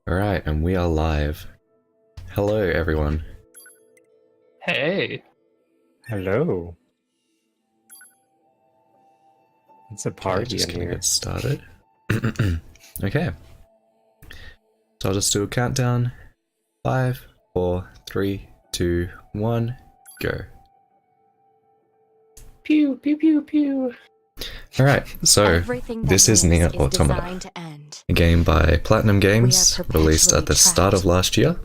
Alright, and we are live. Hello, everyone. Hey. Hello. It's a party Just in gonna here. get started. Okay. So I'll just do a countdown. 5, 4, 3, 2, 1, go. Pew, pew, pew, pew. Alright, so this is NieR Automata, a game by Platinum Games, released at the start of last year.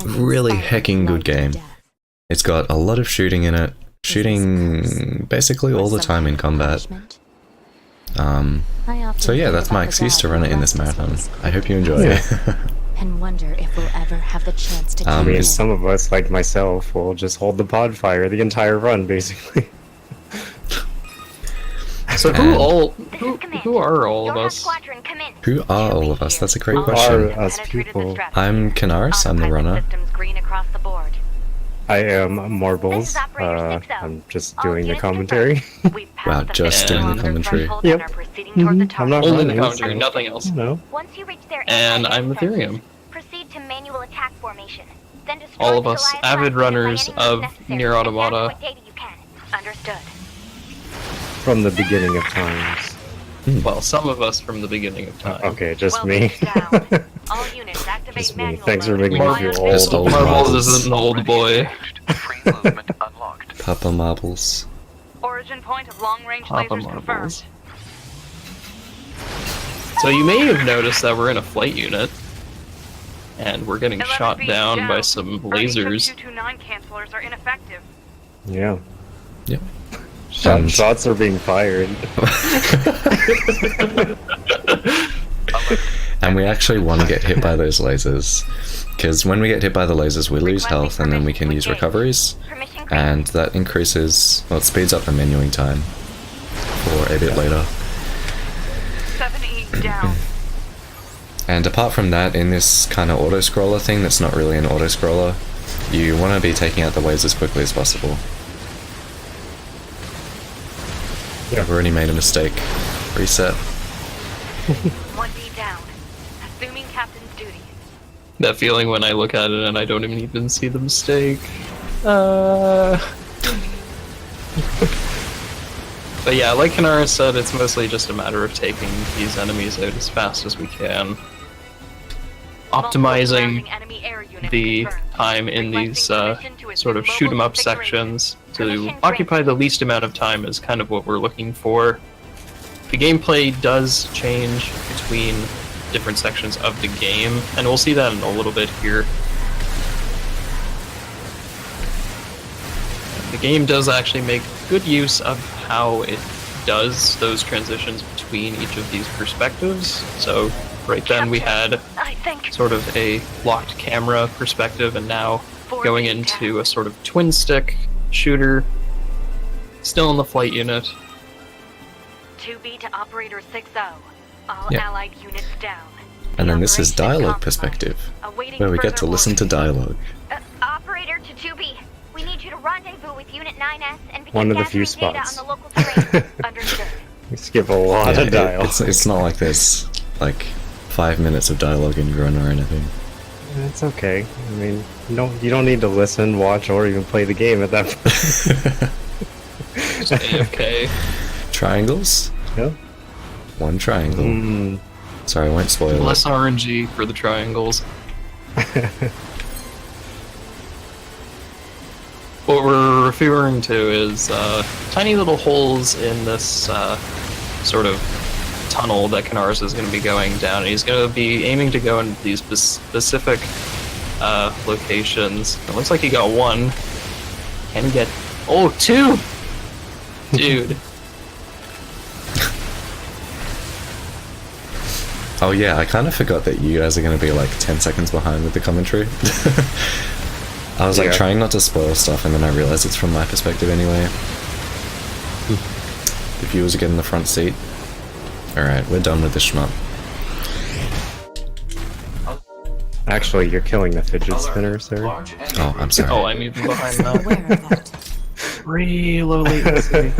Really hecking good game. It's got a lot of shooting in it, shooting basically all the time in combat. So yeah, that's my excuse to run it in this marathon. I hope you enjoy it. And wonder if we'll ever have the chance to I mean, some of us, like myself, will just hold the pod fire the entire run, basically. So who are all of us? Who are all of us? That's a great Who question. are us people? I'm Kanaris, I'm the runner. I am Marbles. I'm just doing the commentary. Wow, just doing the commentary. Yep. I'm not Only the running, commentary, so, nothing else. you know. And I'm Ethereum. Proceed to manual attack formation. Then destroy All of the us, Goliath avid class runners with the of items NieR necessary, and gather Automata. what data you can. Understood. From the beginning of times. Well, some of us from the beginning of time. Okay, just Welcome me. down. All units activate Just me. manual Thanks for mode. making me feel Just old. old Marbles Marbles. isn't an old boy. Free movement unlocked. Papa Marbles. Origin point of long-range Papa lasers Marbles. confirmed. So you may have noticed that we're in a flight unit. And we're getting 11 shot feet down by some lasers. 229 cancelers are ineffective. Yeah. Yep. Shots are being fired. And we actually want to get hit by those lasers. Because when we get hit by the lasers, we lose health, and then we can use recoveries. Permission granted. And that increases, well, it speeds up the menuing time for a bit later. 7E down. And apart from that, in this kind of auto-scroller thing that's not really an auto-scroller, you want to be taking out the waves as quickly as possible. Yeah. I've already made a mistake. Reset. 1D down. Assuming captain's duties. That feeling when I look at it and I don't even see the mistake. But yeah, like Kanaris said, it's mostly just a matter of taking these enemies out as fast as we can. Optimizing Multiple enemy air units the confirmed. time in these Requesting permission to sort of assume shoot 'em up mobile configuration. sections to Permission occupy granted. the least amount of time is kind of what we're looking for. The gameplay does change between different sections of the game, and we'll see that in a little bit here. The game does actually make good use of how it does those transitions between each of these perspectives. So right then we had I think sort of a locked camera perspective, and now going into a sort of twin stick shooter, still in the flight unit. 2B to operator 6-0. All Yeah. allied units down. And then this is Operation dialogue compromised. perspective, Awaiting where we get further to listen to orders. dialogue. Operator to 2B. We need you to rendezvous with Unit 9S and begin One of the few gathering data spots. on the local terrain. Understood. We skip a lot Yeah, of dialogue. it's not like there's like 5 minutes of dialogue in Run or anything. It's okay. I mean, you don't need to listen, watch, or even play the game at that point. Just AFK. Triangles? Yeah. One triangle. Mm. Sorry, I won't spoil it. Less RNG for the triangles. What we're referring to is tiny little holes in this sort of tunnel that Kanaris is going to be going down. He's going to be aiming to go into these specific locations. It looks like he got one. Can he get... Oh, two! Dude. Oh yeah, I kind of forgot that you guys are going to be like 10 seconds behind with the commentary. I was like Yeah. trying not to spoil stuff, and then I realized it's from my perspective anyway. The viewers are getting the front seat. Alright, we're done with this shmup. Actually, you're killing the fidget spinner, sir. Oh, I'm sorry. Oh, I'm even behind that. aware of that. Real low latency.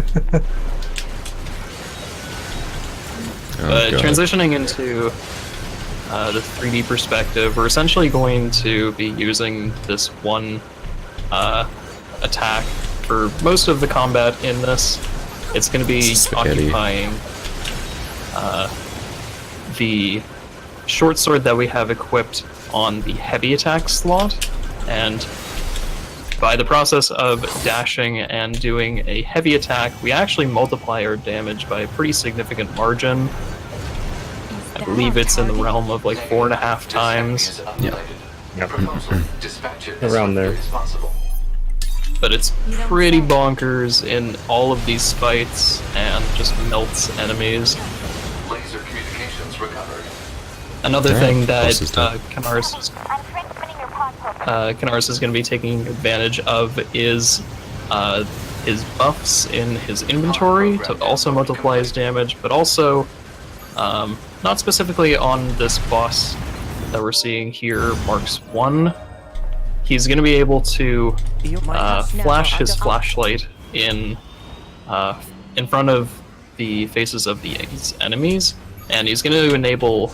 Oh, But God. transitioning into the 3D perspective, we're essentially going to be using this one attack for most of the combat in this. It's going to be Spaghetti. occupying the short sword that we have equipped on the heavy attack slot, and by the process of dashing and doing a heavy attack, we actually multiply our damage by a pretty significant margin. I believe it's in the realm of like 4.5 times. Yeah. Yep. Around there. But it's pretty bonkers in all of these fights and just melts enemies. Laser communications recovered. Another Damn, thing that boss is dead. Kanaris is going to be taking advantage of is his buffs in his inventory to also multiply his damage, but also not specifically on this boss that we're seeing here, Marks 1. He's going to be able to flash his flashlight in front of the faces of these enemies, and he's going to enable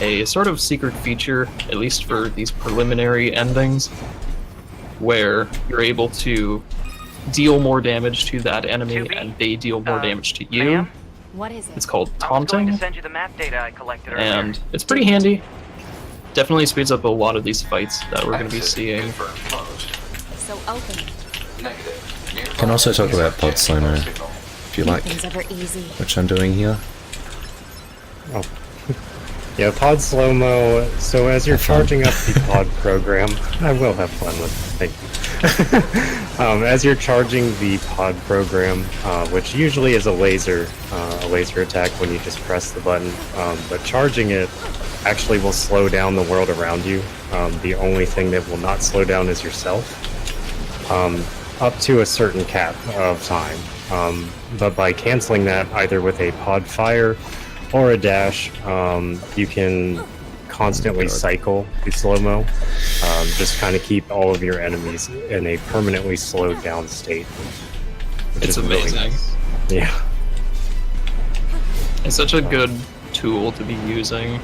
a sort of secret feature, at least for these preliminary endings, where you're able to deal more damage to that enemy and they deal more damage to you. Ma'am? What is it? It's called I was going to taunting, send you the map data I collected earlier. and it's pretty handy. Definitely speeds up a lot of these fights that we're going to be seeing. So open. Can also talk about pod slow-mo, if you like, Nothing's ever easy. which I'm doing here. Oh. Yeah, pod slow-mo. So as you're charging up the pod program, I will have fun with it. Thank you. As you're charging the pod program, which usually is a laser attack when you just press the button, but charging it actually will slow down the world around you. The only thing that will not slow down is yourself, up to a certain cap of time. But by canceling that either with a pod fire or a dash, you can constantly cycle the slow-mo. Just kind of keep all of your enemies in a permanently slowed down state. It's amazing. Nice. Yeah. It's such a good tool to be using.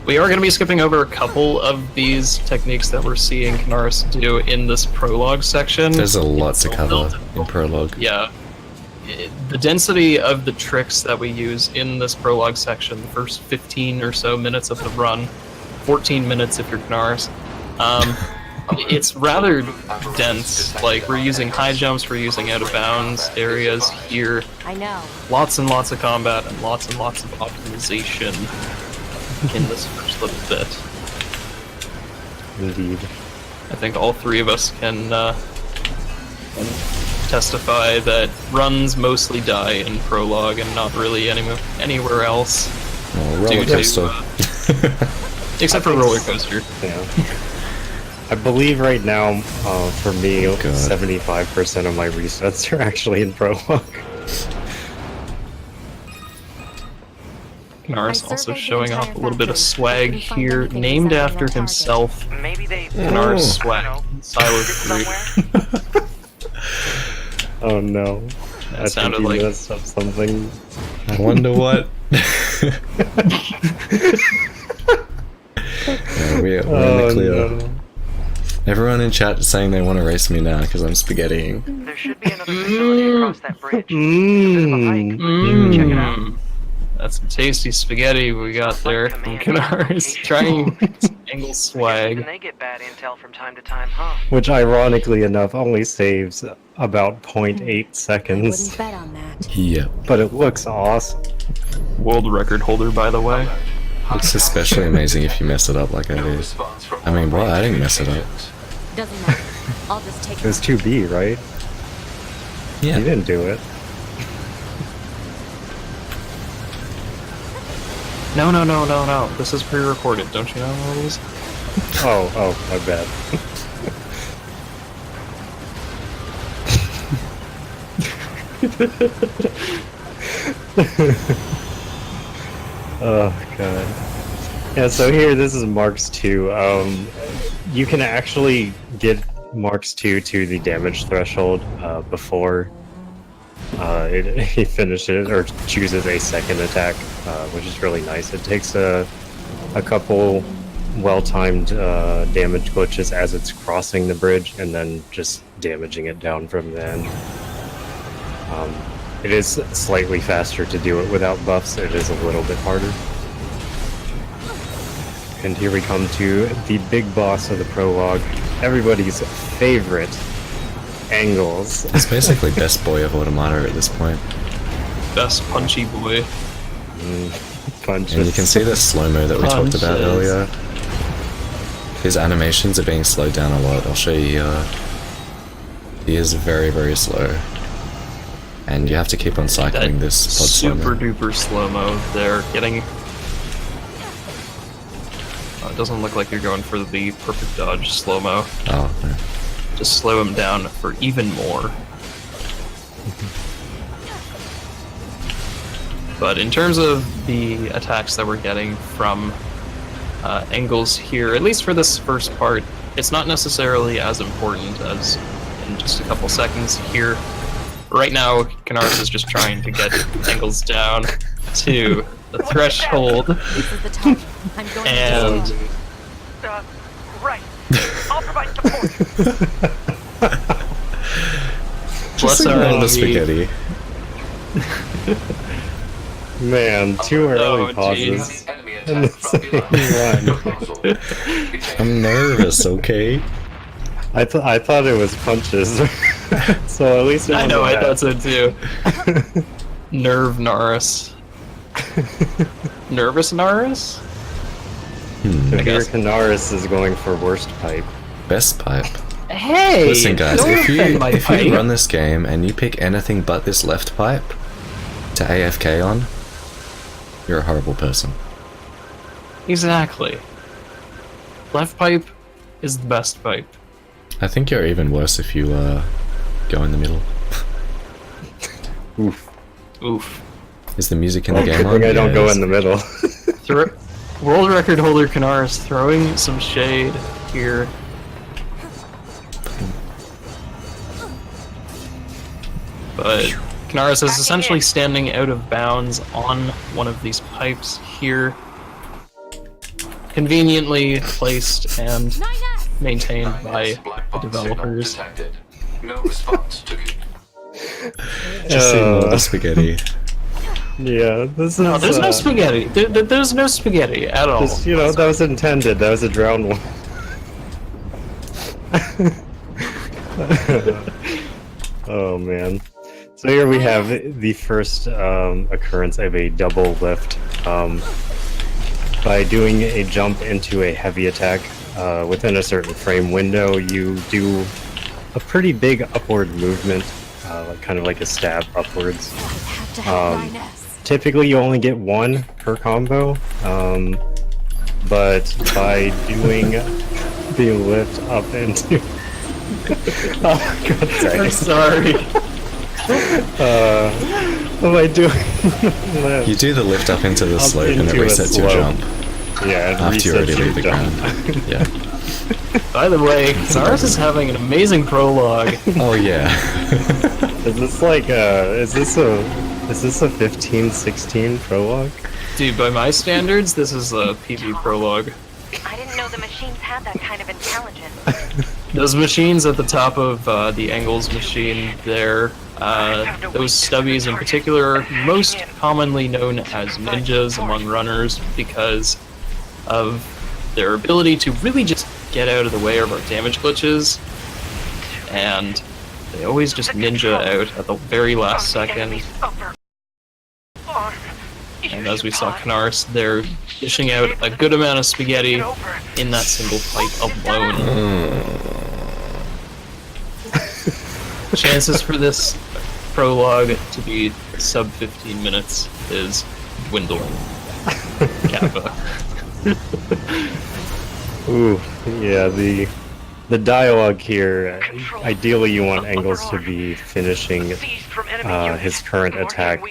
We are going to be skipping over a couple of these techniques that we're seeing Kanaris do in this prologue section. There's a lot to cover in prologue. Yeah. The density of the tricks that we use in this prologue section, the first 15 or so minutes of the run, 14 minutes if you're Kanaris, it's rather dense. Like, we're using high jumps, we're using out of bounds areas here. I know. Lots and lots of combat and lots of optimization in this first little bit. Indeed. I think all three of us can testify that runs mostly die in prologue and not really anywhere else. Oh, roller coaster. Except for roller coaster. Yeah. I believe right now, for me, Oh, God. 75% of my resets are actually in prologue. Kanaris also surveyed the showing off entire a little bit of factory. swag Couldn't find here, anything named resembling after our target. himself. Maybe they Kanaris Oh. swag, Silo hid 3. somewhere. Oh no. That I think sounded he like messed up something. I wonder what. Yeah, we're in the clear. No. Everyone in chat is saying they want to race me now because I'm spaghettiing. There should be another facility across that bridge. It's a bit of a hike. Check it out. That's some tasty spaghetti we got there from Kanaris. Trying some angle Even swag. they get bad intel from time to time, huh? Which ironically enough only saves about 0.8 Wouldn't seconds. bet on that. Yeah. But it looks awesome. World record holder, by the way. It's especially amazing if you mess it up like I did. I mean, why? I didn't mess it up. Doesn't matter. I'll just take It was 2B, right? Yeah. You didn't do it. No. This is pre-recorded. Don't you know all these? Oh, my bad. Oh god. Yeah, so here, this is Marks 2. You can actually get Marks 2 to the damage threshold before he finishes or chooses a second attack, which is really nice. It takes a couple well-timed damage glitches as it's crossing the bridge, and then just damaging it down from then. It is slightly faster to do it without buffs. It is a little bit harder. And here we come to the big boss of the prologue, everybody's favorite, Angles. He's basically best boy of Automata at this point. Best punchy boy. Punches. And you can see the slow-mo that we talked about Punches. earlier. His animations are being slowed down a lot. I'll show you here. He is very, very slow. And you have to keep on cycling That this pod slow-mo. super duper slow-mo there, getting... Oh, it doesn't look like you're going for the perfect dodge slow-mo. Oh, no. Just slow him down for even more. But in terms of the attacks that we're getting from Angles here, at least for this first part, it's not necessarily as important as in just a couple seconds here. Right now, Kanaris is just trying to get Angles down to the threshold, This is the time. I'm going and to Right. I'll provide support. bless Ignore our the spaghetti. Man, two early Oh, pauses. jeez. Enemy And attack from behind. Run. Proposal. I'm nervous, okay? I thought it was punches. So at least it I know, I wasn't thought so too. Nerve Naris. Nervous Naris? So I here guess. Kanaris is going for worst pipe. Best pipe. Hey! Listen guys, don't if offend my you pipe. run this game and you pick anything but this left pipe to AFK on, you're a horrible person. Exactly. Left pipe is the best pipe. I think you're even worse if you go in the middle. Oof. Oof. Is the music in the Good game on? thing I don't Yeah, go it is. in the middle. World record holder Kanaris throwing some shade here. But Kanaris is essentially standing out of bounds on one of these pipes here. Conveniently placed and maintained by Black the box signal developers. detected. No response to Just ignore the spaghetti. Yeah, this is. No, there's no spaghetti. There's no spaghetti at all. Just, you know, that was intended. That was a drowned one. Oh man. So here we have the first occurrence of a double lift. By doing a jump into a heavy attack within a certain frame window, you do a pretty big upward movement, kind of like a stab upwards. have to have 9S. Typically you only get one per combo, but by doing the lift up into... Oh my god, I'm sorry. sorry. By doing lift You do the lift up into the Up slope and it into a resets your slope. jump yeah, it after you already resets your leave the jump. ground. Yeah. By the way, Kanaris is having an amazing prologue. Oh yeah. Is this like is this a 15-16 prologue? Dude, by my standards, this is a PB prologue. I didn't know the machines had that kind of intelligence. Those machines at the top of the Angles machine there, those stubbies in particular, are most commonly known as ninjas among runners because of their ability to really just get out of the way of our damage glitches, and they always just ninja out at the very last second. And as we saw Kanaris, they're dishing out a good amount of spaghetti in that single fight alone. Chances for this prologue to be sub 15 minutes is dwindling. Kappa. Ooh, yeah, the dialogue here, ideally you want Angles to be finishing his current attack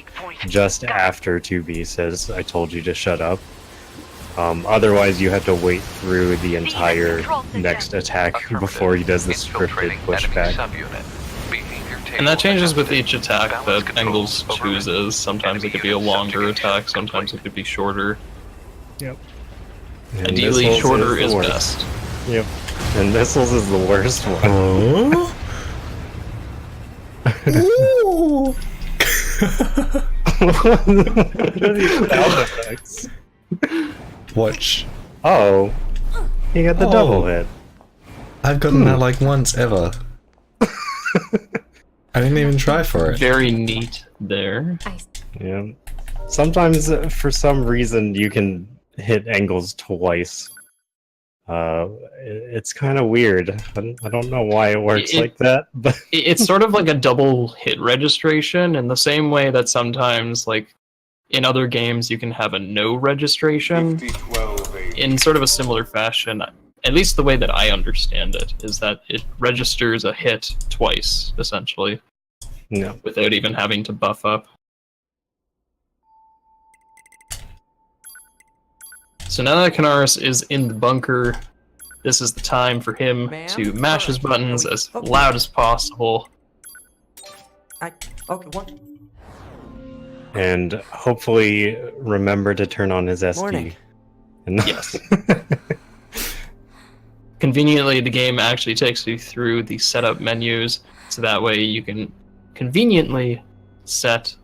just after 2B says, I told you to shut up. Otherwise you have to wait through the entire next attack before he does the scripted pushback. And that changes with each attack that Angles chooses. Sometimes it could be a longer attack, sometimes it could be shorter. Yep. And Ideally, missiles shorter the is worst. best. Yep. And missiles is the worst one. Oh. Ooh. What are these sound effects? Watch. Oh, he got the Oh. double hit. I've gotten that like once ever. I didn't even try for it. Very neat there. Yeah. Sometimes, for some reason, you can hit angles twice. It's kind of weird. I don't know why it works like that, but It's sort of like a double hit registration in the same way that sometimes, like, in other games you can have a no registration. In sort of a similar fashion, at least the way that I understand it, is that it registers a hit twice, essentially, no. without even having to buff up. So now that Kanaris is in the bunker, this is the time for him to mash his buttons as loud as possible. Okay, what? And hopefully remember to turn on his SD. Morning. And Yes. Conveniently, the game actually takes you through the setup menus, so that way you can conveniently set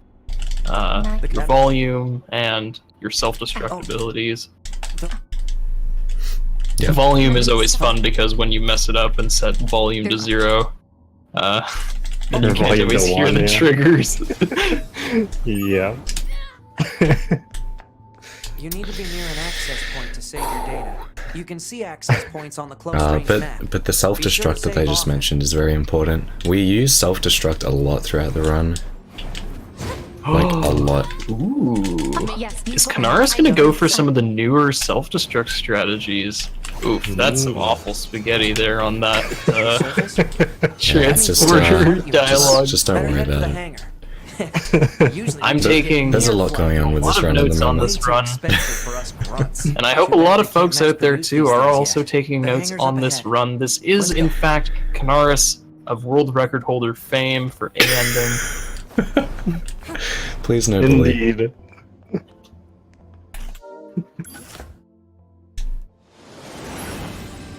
your volume and your self-destruct abilities. Yeah. Volume is always fun because when you mess it up and set volume to 0, then you Or can't volume always to hear 1, the yeah. triggers. yeah. You need to be near an access point to save your data. You can see access points on the close range map. But the self-destruct that they just mentioned is very important. We use self-destruct a lot throughout the run. Like, a lot. Ooh. Is Kanaris gonna go for some of the newer self-destruct strategies? Oof, that's some awful spaghetti there on that transporter dialogue. Just don't worry about it. I'm taking There's a lot going on with this run at the notes on moment. this run. And I hope a lot of folks out there too are also taking notes on this run. This is, in fact, Kanaris of world record holder fame for A ending. Please no bully. Indeed.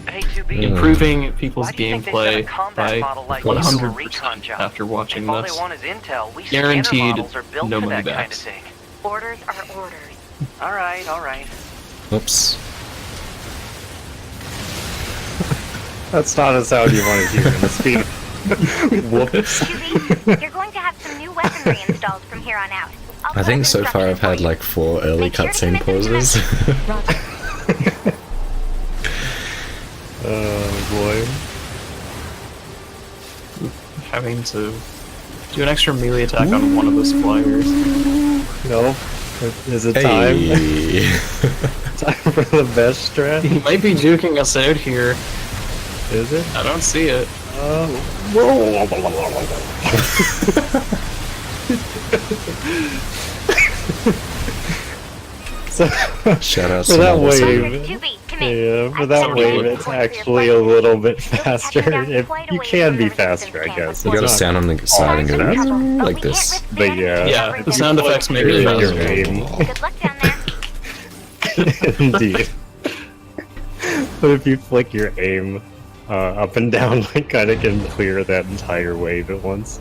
Hey, 2B. Improving people's Why do you think they gameplay set a combat by model like you to a 100% recon job? after watching If all this. they want is intel, we Guaranteed scanner models are built no for money that kind of backs. thing. Orders are orders. All right, all right. Oops. That's not a sound you want to hear in the speed. Whoops. 2B, you're going to have some new weaponry installed from here on out. I think so far I've had like 4 early cutscene pauses. Oh boy. Having to do an extra melee attack on one of those flyers. Nope. Is it time? Hey. Time for the best strat? He might be juking us out here. Is it? I don't see it. So, Shout out for to that Marvel City. wave, 2B, come in. yeah, for that Somebody wave, look. it's actually a little bit faster. If you can be faster, I guess. You gotta It's not stand on the side and go fast. like this. But yeah, Yeah, the sound effects make it your faster. aim. Good luck down there. Indeed. But if you flick your aim up and down, like kind of can clear that entire wave at once.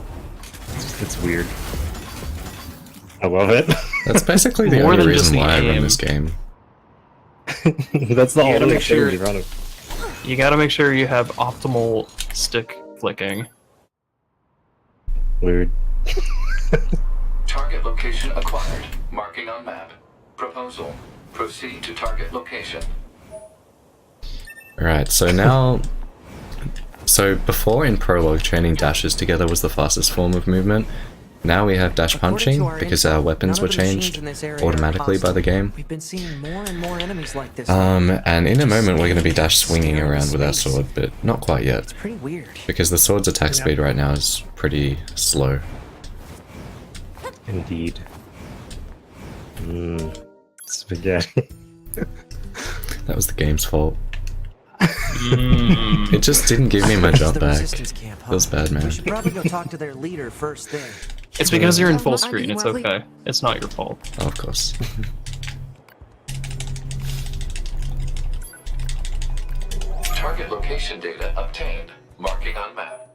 It's weird. I love it. That's basically the More only than just reason the why I run aim. this game. That's the You gotta only make sure- thing you run it. You gotta make sure you have optimal stick flicking. Weird. Target location acquired. Marking on map. Proposal. Proceed to target location. Alright, so now... So before in Prologue, training dashes together was the fastest form of movement. Now we have dash punching, because our weapons were changed automatically by the game. We've been seeing more and more enemies like this. And in a moment we're going to be dash swinging around with our sword, but not quite yet. It's pretty weird. Because the sword's attack speed right now is pretty slow. Indeed. Spaghetti. That was the game's fault. It just didn't give me my This is jump the back. resistance camp, huh? Feels bad, man. We should probably go talk to their leader first thing. It's because you're in full screen, it's okay. It's not your fault. Oh, of course. target location data obtained. Marking on map.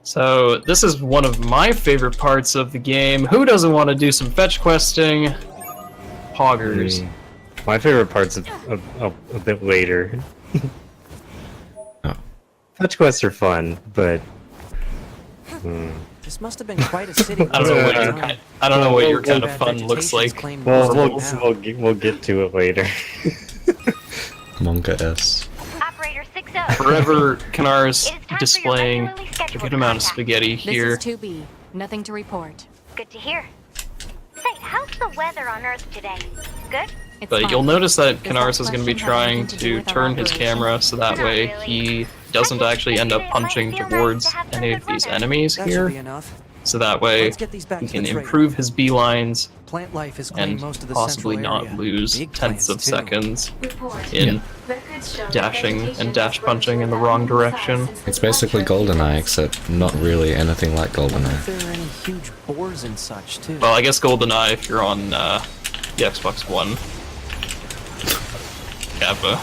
So this is one of my favorite parts of the game. Who doesn't want to do some fetch questing? Poggers. My favorite part's a bit later. Oh. Fetch quests are fun, but This must have been quite a city. I don't know what your kind of fun looks like. we'll get to it later. Manga S. Operator 6-0. Forever Kanaris It is time for your displaying regularly a scheduled good amount of contact. spaghetti here. This is 2B. Nothing to report. Good to hear. Say, how's the weather on Earth today? Good? It's But fine. you'll notice that Does Kanaris that is going to be question have trying anything to do to with our turn his operation? camera so that Not way really. he doesn't actually end up punching towards any of these enemies That should here. be enough. So that way Let's get these back he to can the trader. improve his beelines Plant life has claimed and most of the possibly central not area. lose Big tenths plants, of too. seconds in dashing and dash punching in the wrong direction. It's basically GoldenEye, except not really anything like I wonder GoldenEye. if there are any huge boars and such too. Well, I guess GoldenEye if you're on the Xbox One. Kappa.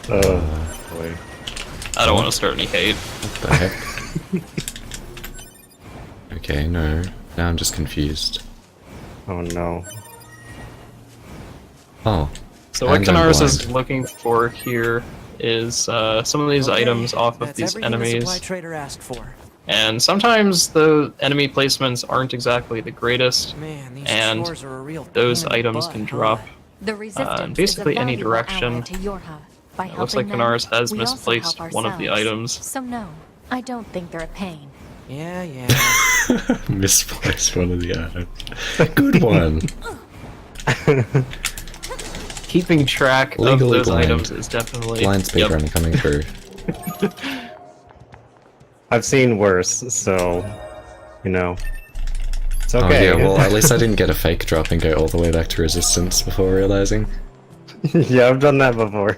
Oh boy. I don't want to start any hate. What the heck? Okay, no. Now I'm just confused. Oh no. Oh. So what And I'm Kanaris is blind. looking for here is some of these Okay, items off of that's these everything the supply enemies. trader asked for. And sometimes the enemy placements aren't exactly the greatest, Man, these and chores are a real those pain in the items butt, can huh? drop. The resistance basically is a any valuable direction. ally to your hub. By It looks like helping them, Kanaris has we also misplaced help one of the ourselves. items. So no, I don't think they're a pain. Yeah, yeah. Misplaced one of the items. Good one! Keeping track Legally of those blind. items is definitely... Blind speedrun coming through. I've seen worse, so you know. It's Oh okay. yeah, well at least I didn't get a fake drop and go all the way back to resistance before realizing. Yeah, I've done that before.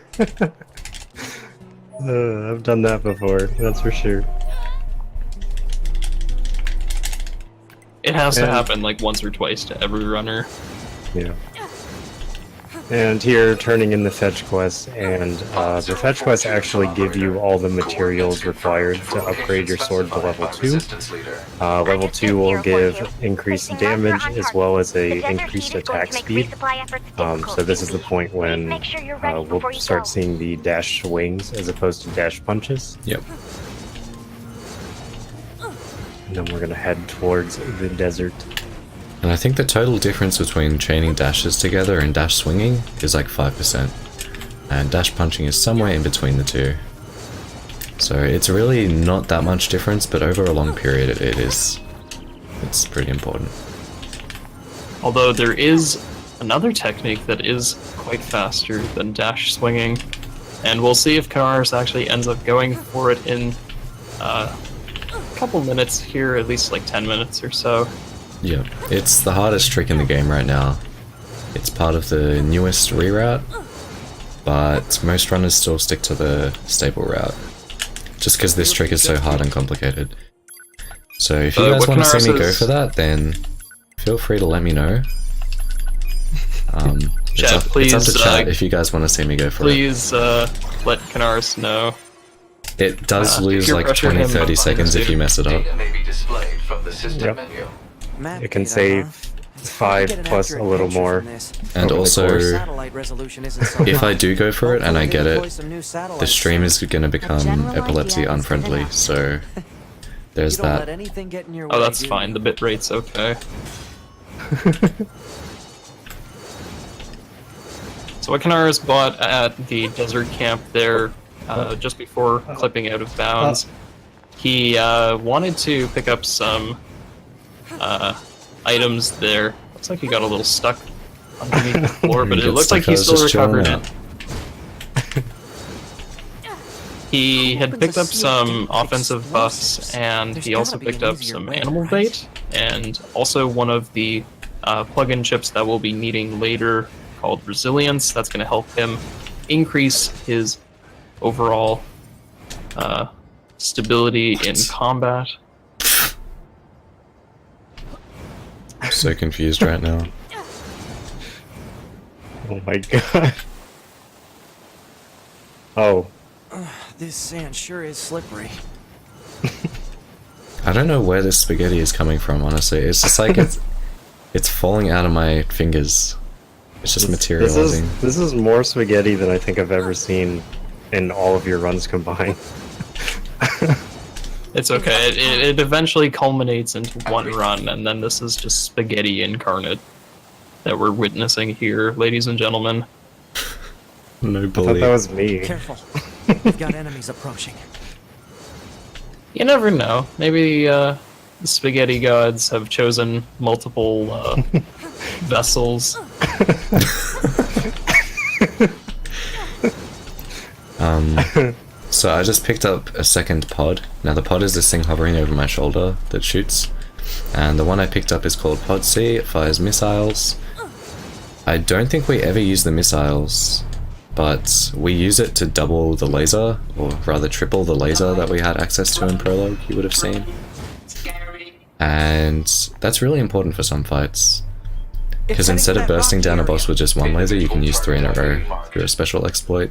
I've done that before, that's for sure. It has to And- happen like once or twice to every runner. Yeah. And here, turning in the fetch quest, and the fetch quests actually give you all the materials required to upgrade your sword to level 2. Level 2 will give increased damage as well as a increased attack speed. So this is the point when we'll start seeing the dash swings as opposed to dash punches. Yep. And then we're gonna head towards the desert. And I think the total difference between chaining dashes together and dash swinging is like 5%. And dash punching is somewhere in between the two. So it's really not that much difference, but over a long period it's pretty important. Although there is another technique that is quite faster than dash swinging, and we'll see if Kanaris actually ends up going for it in a couple minutes here, at least like 10 minutes or so. Yeah, it's the hardest trick in the game right now. It's part of the newest reroute, but most runners still stick to the stable route. Just because this trick is so hard and complicated. So if you guys what want to see me Kanaris go is- for that, then feel free to let me know. Chat, it's up please, to chat if you guys want to see me go for it. Please let Kanaris know. It does lose peer like pressure 20-30 him seconds if you mess it up. Data may be displayed from the system Yep. menu. Map It can data, save huh? It's hard to 5 get an plus a accurate little picture more. from this. And over the also, course. Satellite resolution isn't so if high. I do go for it and I get Hopefully they it, deploy some new the satellites stream soon. is going to become general epilepsy idea is good unfriendly, enough. so there's You don't let that. anything get in your Oh, way, that's do fine. you? The bit rate's okay. So what Kanaris bought at the desert camp there, just before clipping out of bounds, he wanted to pick up some items there. Looks like he got a little stuck underneath the floor, but He it gets looks like stuck, I he was still just chilling recovered out. it. He had picked up some offensive buffs, and he also picked up some animal bait, and also one of the plug-in chips that we'll be needing later called Resilience. That's going to help him increase his overall stability in combat. I'm so confused right now. Oh my god. Oh, This sand sure is slippery. I don't know where this spaghetti is coming from, honestly. It's just like it's falling out of my fingers. It's just materializing. This is more spaghetti than I think I've ever seen in all of your runs combined. It's okay. It eventually culminates into one run, and then this is just spaghetti incarnate that we're witnessing here, ladies and gentlemen. No I thought bully. that was me. Careful. We've got enemies approaching. You never know. Maybe the spaghetti gods have chosen multiple vessels. So I just picked up a second pod. Now the pod is this thing hovering over my shoulder that shoots. And the one I picked up is called Pod C. It fires missiles. I don't think we ever use the missiles, but we use it to double the laser, or rather triple the laser that we had access to in Prologue, you would have seen. And that's really important for some fights. Because instead of bursting down a boss with just one laser, you can use 3 in a row through a special exploit.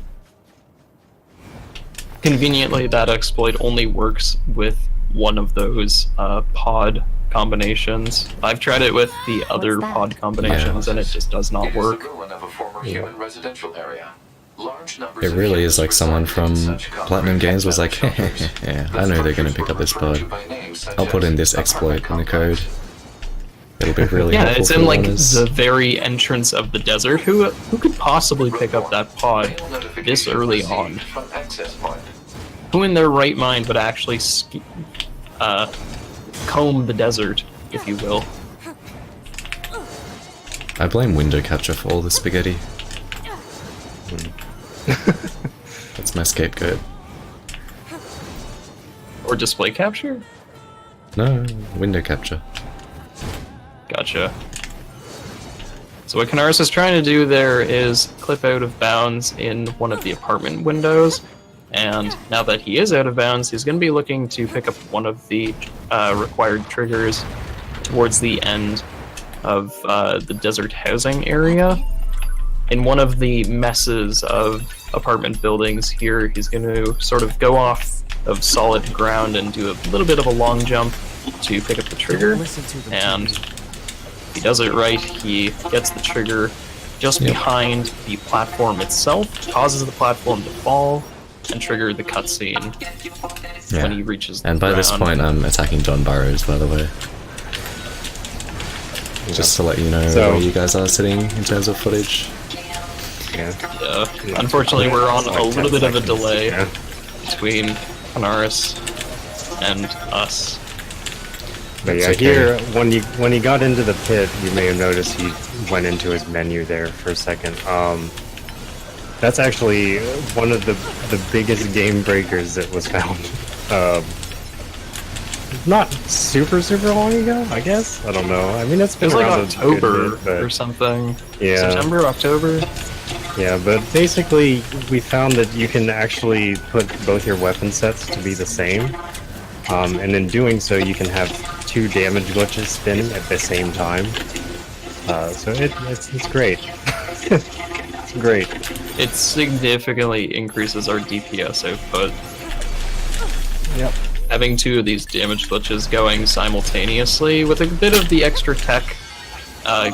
Conveniently, that exploit only works with one of those pod combinations. I've tried it with the other that? pod combinations, and it just does not It is the work. ruin of a former human residential area. Large numbers It of really humans is like someone reside in from such Platinum concrete Games was like, shelters. yeah, The I know they're gonna structures pick up were this referred to pod. by names such I'll put in as this exploit in the code. It'll be really Yeah, helpful it's for in like runners. the very entrance of the desert. Who could possibly pick up that pod Mail notification this early received on? From access point. Who in their right mind would actually comb the desert, if you will? I blame window capture for all the spaghetti. That's my scapegoat. Or display capture? No, window capture. Gotcha. So what Kanaris is trying to do there is clip out of bounds in one of the apartment windows, and now that he is out of bounds, he's going to be looking to pick up one of the required triggers towards the end of the desert housing area. In one of the messes of apartment buildings here, he's going to sort of go off of solid ground and do a little bit of a long jump to pick up the trigger, Listen to them, and TV. if he does it right, he gets the trigger just behind the platform itself, causes the platform to fall, and trigger the cutscene when he Yeah. reaches the And by this ground. point, I'm attacking John Burrows, by the way. Just to let you know So- where you guys are sitting in terms of footage. Yeah. Unfortunately, we're on Like a little 10 bit of a seconds, delay yeah. between Kanaris and us. But That's yeah, okay. here when he got into the pit, you may have noticed he went into his menu there for a second. That's actually one of the biggest game breakers that was found. Not super long ago, I guess. I don't know. I mean, it's It been was like around a good October bit, but or something. Yeah. September, October. yeah. But basically, we found that you can actually put both your weapon sets to be the same. And in doing so, you can have 2 damage glitches spinning at the same time. So it's great. It's great. It significantly increases our DPS output. Yep. Having 2 of these damage glitches going simultaneously with a bit of the extra tech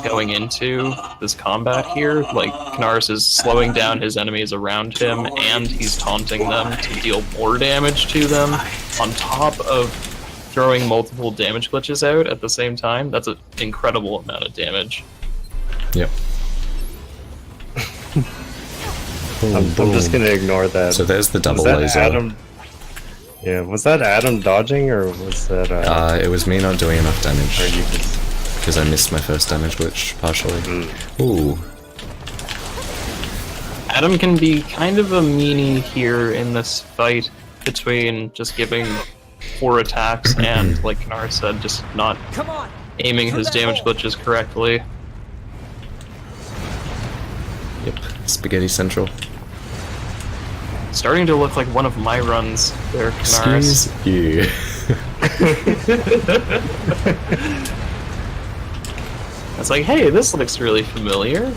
going into this combat here, like Kanaris is slowing down his enemies around him and he's taunting them to deal more damage to them on top of throwing multiple damage glitches out at the same time. That's an incredible amount of damage. Yep. I'm just gonna ignore that. So there's the double Was that laser. Adam? Yeah, was that Adam dodging or was that? It was me not doing enough or damage, you just? because I missed my first damage glitch, partially. Ooh. Adam can be kind of a meanie here in this fight between just giving 4 attacks and, like Kanaris said, just not Come on! aiming his damage glitches correctly. Yep. Spaghetti Central. Starting to look like one of my runs there, Kanaris. Excuse you. It's like, hey, this looks really familiar.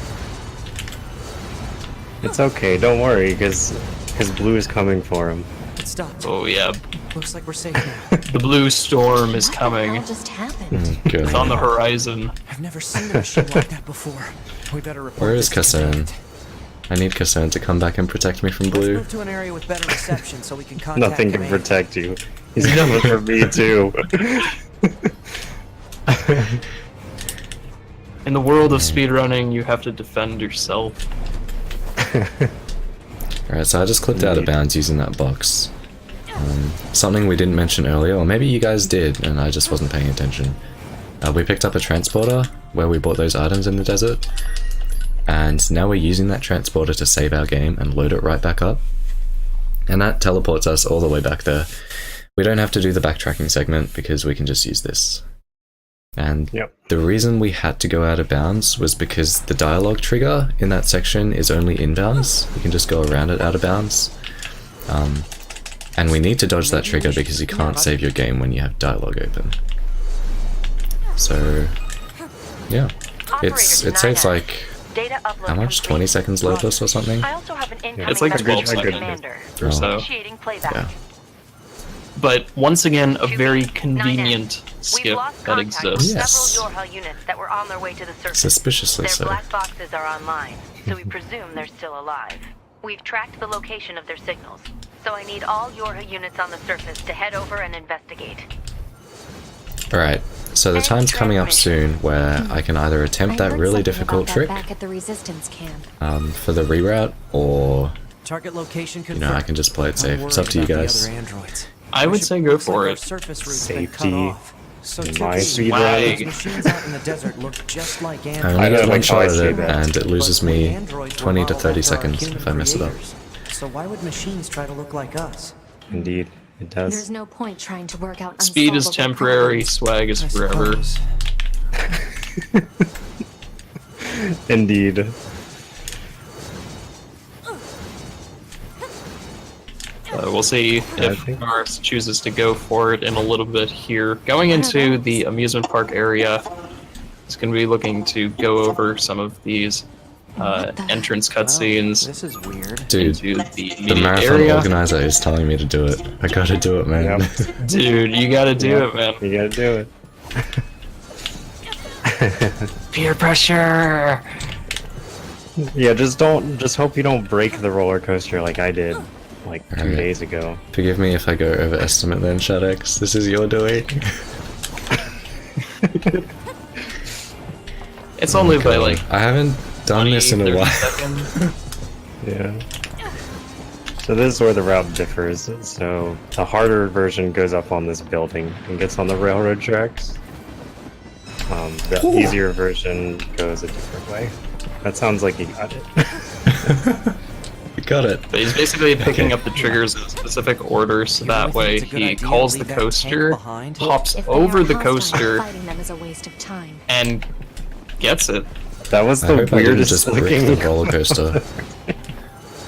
It's okay, don't worry, because His blue is coming for him. It stopped. Oh yeah, Looks like we're safe now. the blue storm is What the coming. hell just happened? Good. It's on the horizon. I've never seen a machine like that before. We better report Where is this to Kassan? command. I need Kassan to come back and protect me from Let's blue. move to an area with better reception so we can contact Nothing can command. protect you. He's coming for me too. In the world of speedrunning, you have to defend yourself. Alright, so I just clipped out of bounds using that box. Something we didn't mention earlier, or maybe you guys did and I just wasn't paying attention. We picked up a transporter where we bought those items in the desert, and now we're using that transporter to save our game and load it right back up. And that teleports us all the way back there. We don't have to do the backtracking segment because we can just use this. And the reason we had to go out of bounds was because the dialogue trigger in that section is only inbounds. You can just go around it out of bounds. And we need to dodge that trigger because you can't save your game when you have dialogue open. So, yeah. It saves like, how much? 20 seconds loadless or something? I also have an incoming It's like 12 message from seconds Commander. or so. Initiating playback. Yeah. But once again, a very 2B, convenient 9S. We've skip lost that contact with exists. Yes. several Yorha units that were on their way to the surface. Suspiciously Their so. black boxes are online, so we presume they're still alive. We've tracked the location of their signals, so I need all Yorha units on the surface to head over and investigate. Alright, so the time's coming up soon where I can either attempt that really difficult trick back at the resistance camp. for the reroute, or, Target location you know, I can just play it safe. It's up to you guys. I would say go for it. Safety. So In my Tupi, speed Swag. run. machines out in the desert look just like I androids. only get know, one like how I shot at say it, that. and it loses But when me androids were 20 to modeled 30 after our seconds human if I mess it up. creators. So why would machines try to look like us? Indeed, it There's does. no point trying to work out Speed is unsolvable temporary, problems. swag is I forever. suppose. Indeed. We'll see if think- Kanaris chooses to go for it in a little bit here. Going into the amusement park area, it's going to be looking to go over some of these entrance cutscenes This is weird. Dude, into the the immediate marathon area. organizer is telling me to do it. I gotta do it, man. Yep. Dude, you gotta do it, man. You gotta do it. Peer pressure! Yeah, just hope you don't break the roller coaster like I did, like 2 Okay. days ago. Forgive me if I go overestimate then, Shadex. This is your doing. It's only by God. like I haven't done 20, this in a 30 while. seconds. Yeah. So this is where the route differs. So the harder version goes up on this building and gets on the railroad tracks. The easier version goes a different way. That sounds like you got it. We got it. But he's basically picking Okay. up the triggers in a specific order, so that really way think it's a good he idea to calls the leave that tank coaster, behind? hops If they over are the hostile, coaster, fighting them is a waste of time. and gets it. That was I the hope I didn't weirdest just break looking the roller coaster.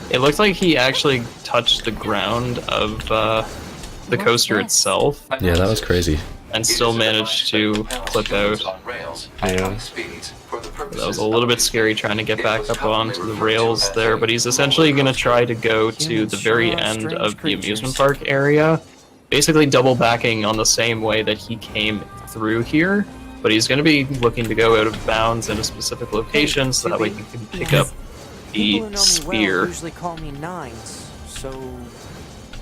It looked like he actually touched the ground of the What's coaster this? itself, Yeah, that was crazy. and still managed to clip out. On rails Yeah. at high speeds for the That was a little bit scary trying to get back up onto the rails there, but he's essentially going to try to go to the very end of the amusement park area, basically double backing on the same way that he came through here, but he's going to be looking to go out of bounds in a specific location so that way he can pick up People who know the me spear, well usually call me Nines, so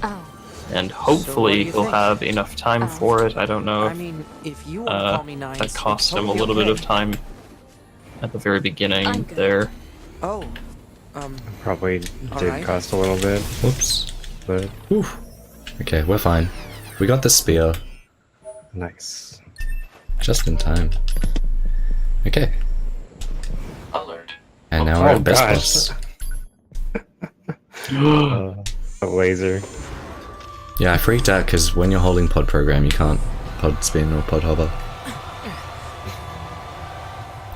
Oh, and So what do hopefully you he'll think? have enough time for it. I don't know I if mean, if you want to call me Nines, that cost it's him a totally little bit okay. of time at the very beginning I'm good. there. Oh, Probably did Alright. cost a little bit, Whoops. but Whew. Okay, we're fine. We got the spear. nice. Just in time. Okay. alert. And now we're Oh, at best gosh. boss. A laser. Yeah, I freaked out because when you're holding pod program, you can't pod spin or pod hover.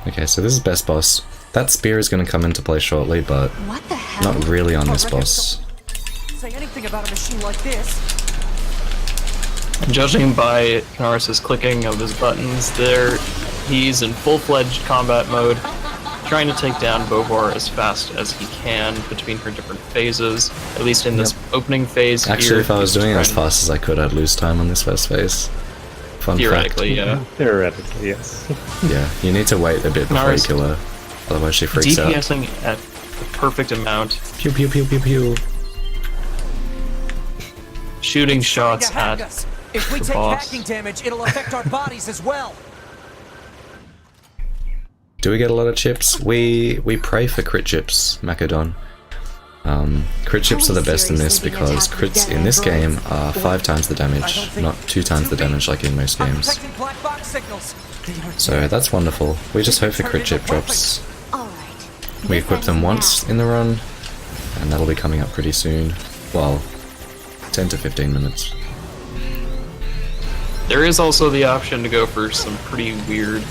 Okay, so this is best boss. That spear is going to come into play shortly, but what the hell? not really on this boss. say anything about a machine like this. Judging by Kanaris' clicking of his buttons there, he's in full-fledged combat mode. trying to take down Bovar as fast as he can between her different phases, at least in this opening phase. Actually, here, if I was he's doing it as trying- fast as I could, I'd lose time on this first phase. Fun Theoretically, yeah. Theoretically, yes. fact. Yeah, you need to wait a bit before you Kanaris kill her, otherwise she freaks out. DPSing at the perfect amount, Pew pew pew pew pew. shooting shots To hack at us. If we the take boss. hacking damage, it'll affect our bodies as well. Do we get a lot of chips? We pray for crit chips, Macedon. Crit chips are the best in this because crits in this game are 5 times the damage, not 2 times the damage like in most I'm games. detecting black box signals. They aren't So that's wonderful. We just hope for crit chip drops. All right. We equip them once in the run, and that'll be coming up pretty soon. Well, 10 to 15 minutes. There is also the option to go for some pretty weird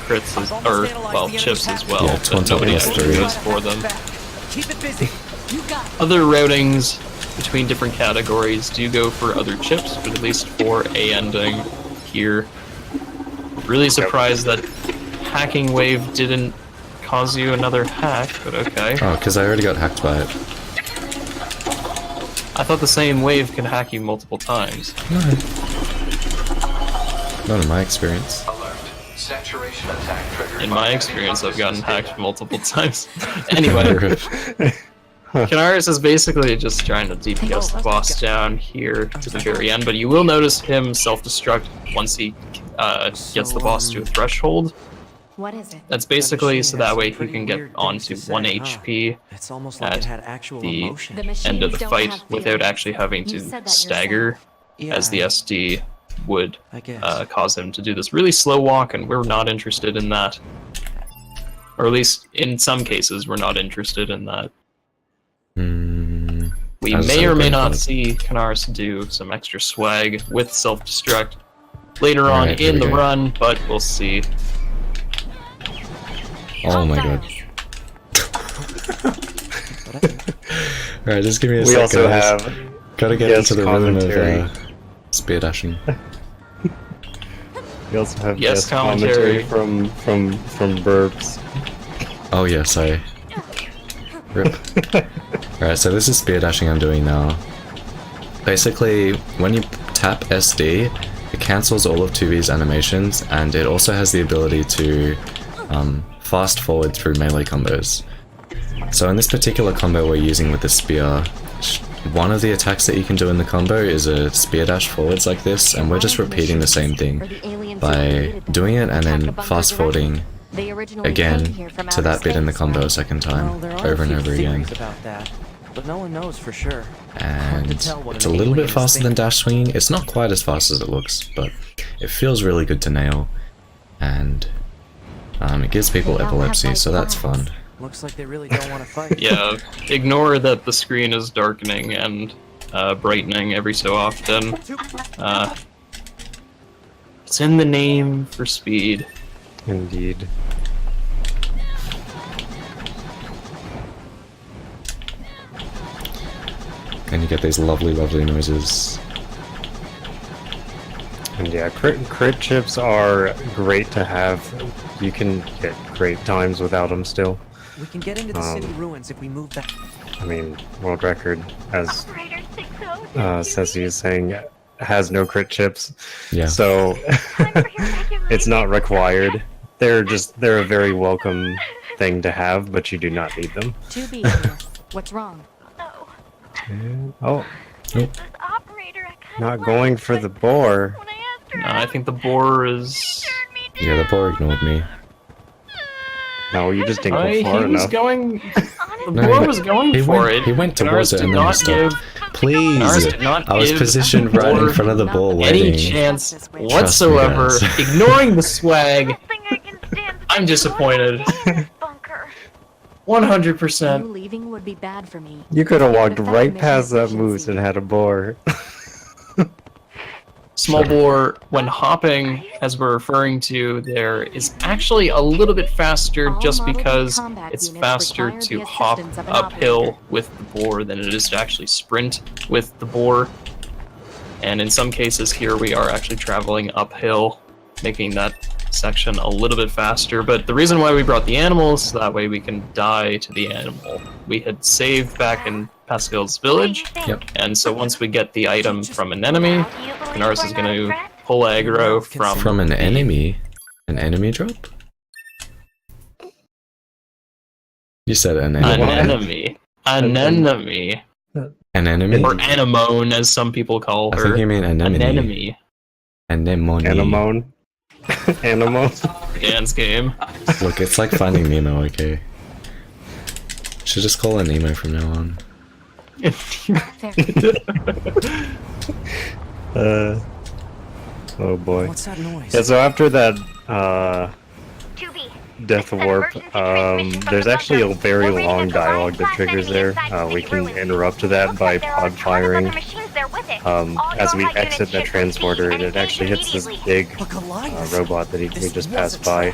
crits, chips as well, Yeah, but 20 nobody plus actually 3. goes for them. Keep it busy. You got it. Other routings between different categories do go for other chips, but at least for a ending here. Really surprised that hacking wave didn't cause you another hack, but okay. Oh, because I already got hacked by it. I thought the same wave can hack you multiple times. Not in my experience. Alert. Saturation attack triggered. In by my heavy experience, I've resistance gotten hacked data. multiple times. Anyway, Kanaris is basically just trying to DPS the boss down here to the very end, but you will notice him self-destruct once he gets the boss to a threshold. What is it? That's basically so that Machine way has he pretty can get weird onto things to 1 say, huh? HP It's almost like it at had actual the emotion. The end machines of the don't fight have without feelings. actually having You to said that stagger, Yeah, as the SD would I guess. cause him to do this really slow walk, and we're not interested in that. Or at least in some cases, we're not interested in that. We As may a or may great not pod. see Kanaris do some extra swag with self-destruct later on Alright, here in we the go. run, but we'll see. Oh my god. Alright, just give me a We sec, also guys. have Gotta get guest into the rhythm commentary. of spear dashing. We also have Yes, guest commentary commentary. from Burbs. Oh yeah, sorry. Rip. Alright, so this is spear dashing I'm doing now. Basically, when you tap SD, it cancels all of 2V's animations, and it also has the ability to fast forward through melee combos. So in this particular combo we're using with the spear, one of the attacks that you can do in the combo is a spear dash forwards like this, and we're just repeating the same thing by doing it and then fast forwarding again to that bit in the combo a second Well, time, there are over a and few over again. theories about that, but no one knows for sure. And to tell what it's an a little alien bit is faster than thinking. dash swinging. It's not quite as fast as it looks, but it feels really good to nail, and it gives people They all have epilepsy, white so that's flags. fun. Looks like they really don't want to fight. Yeah, ignore that the screen is darkening and brightening every so often. It's in the name for speed. Indeed. And you get these lovely, lovely noises. And yeah, crit chips are great to have. You can get great times without them still. We can get into the city ruins if we move back. I mean, world record, as Operator 60, Ceci is saying, has no crit chips. Yeah. So time for your regular it's not required. They're a very welcome thing to have, but you do not need them. 2B here. What's wrong? Oh, This operator, I kinda not liked, going for but the boar. when I asked her No, I think the boar is... turned me Yeah, the boar ignored me. No, you just didn't he go far was enough. going... The No, boar he- was going he for went- it. he went Kanaris towards it did and then he not stopped. give Please! Kanaris did not I was give positioned the right in boar front of the ball any waiting. chance Trust me, whatsoever, guys. ignoring the swag. thing I can stand is I'm disappointed. this bunker. 100%. You leaving would be bad for me. You could have walked But that right mission past that efficiency. moose and had a boar. Small boar, when hopping, as we're referring to there, is actually a little bit faster All just Model B because combat it's units faster require to the hop assistance of an uphill operator. with the boar than it is to actually sprint with the boar. And in some cases here we are actually traveling uphill, making that section a little bit faster, but the reason why we brought the animals, so that way we can die to the animal. We had saved back in Pascal's village, Yep. and so once we get the item from an enemy, Kanaris is going to pull aggro From an enemy? An enemy drop? You said an enemy. An enemy. An enemy. An enemy? Or anemone, as some people call I her. think you mean anemone. An enemy. Anemone. Anemone. Anemone. Dance game. Look, it's like Finding Nemo, okay? Should just call it Nemo from now on. Oh boy. What's that noise? Yeah, so after that, 2B. Death Warp, there's actually a very long dialogue that triggers there. We can interrupt that by pod firing. As we exit the transporter, it actually hits this big robot that we just passed by.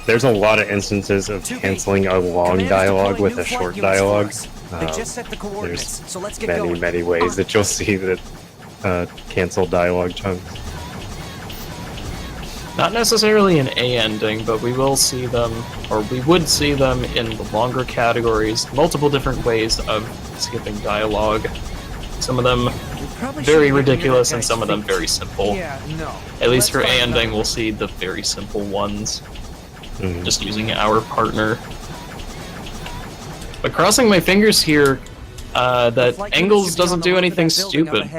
There's a lot of instances of canceling a long dialogue with a short dialogue. There's many ways that you'll see that cancel dialogue chunks. Not necessarily an A ending, but we will see them, or we would see them in the longer categories, multiple different ways of skipping dialogue. Some of them very ridiculous and some of them very simple. Yeah, no. At least for A ending, we'll see the very simple ones. Just using our partner. But crossing my fingers here that Engels doesn't do anything stupid.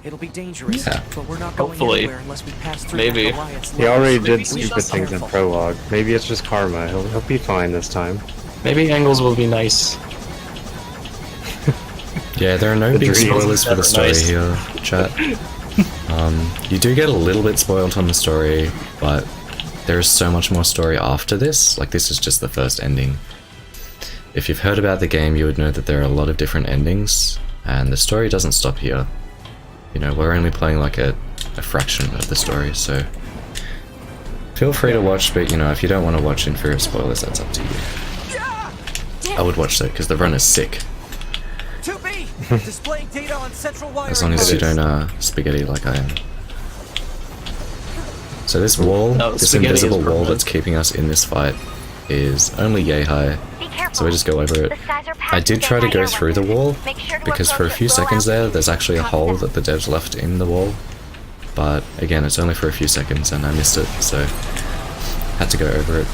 It'll be dangerous, Yeah. but we're not going Hopefully. anywhere unless we pass through Maybe. Goliath's He already level. did stupid things in prologue. Maybe it's just karma. He'll be fine this time. Maybe Engels will be nice. Yeah, there are no The big dream. spoilers for the story Nice. here, chat. You do get a little bit spoiled on the story, but there is so much more story after this. Like, this is just the first ending. If you've heard about the game, you would know that there are a lot of different endings, and the story doesn't stop here. You know, we're only playing like a fraction of the story, so feel free to watch, but you know, if you don't want to watch Inferior spoilers, that's up to you. I would watch that, because the run is sick. 2B! Displaying data on central wiring. As long as you don't spaghetti like I am. So this wall, No, this spaghetti is invisible wall permanent. that's keeping us in this fight is only yay high, so we just go over it. I did try to go through the wall, because for a few seconds there's actually a hole that the devs left in the wall. But again, it's only for a few seconds and I missed it, so had to go over it.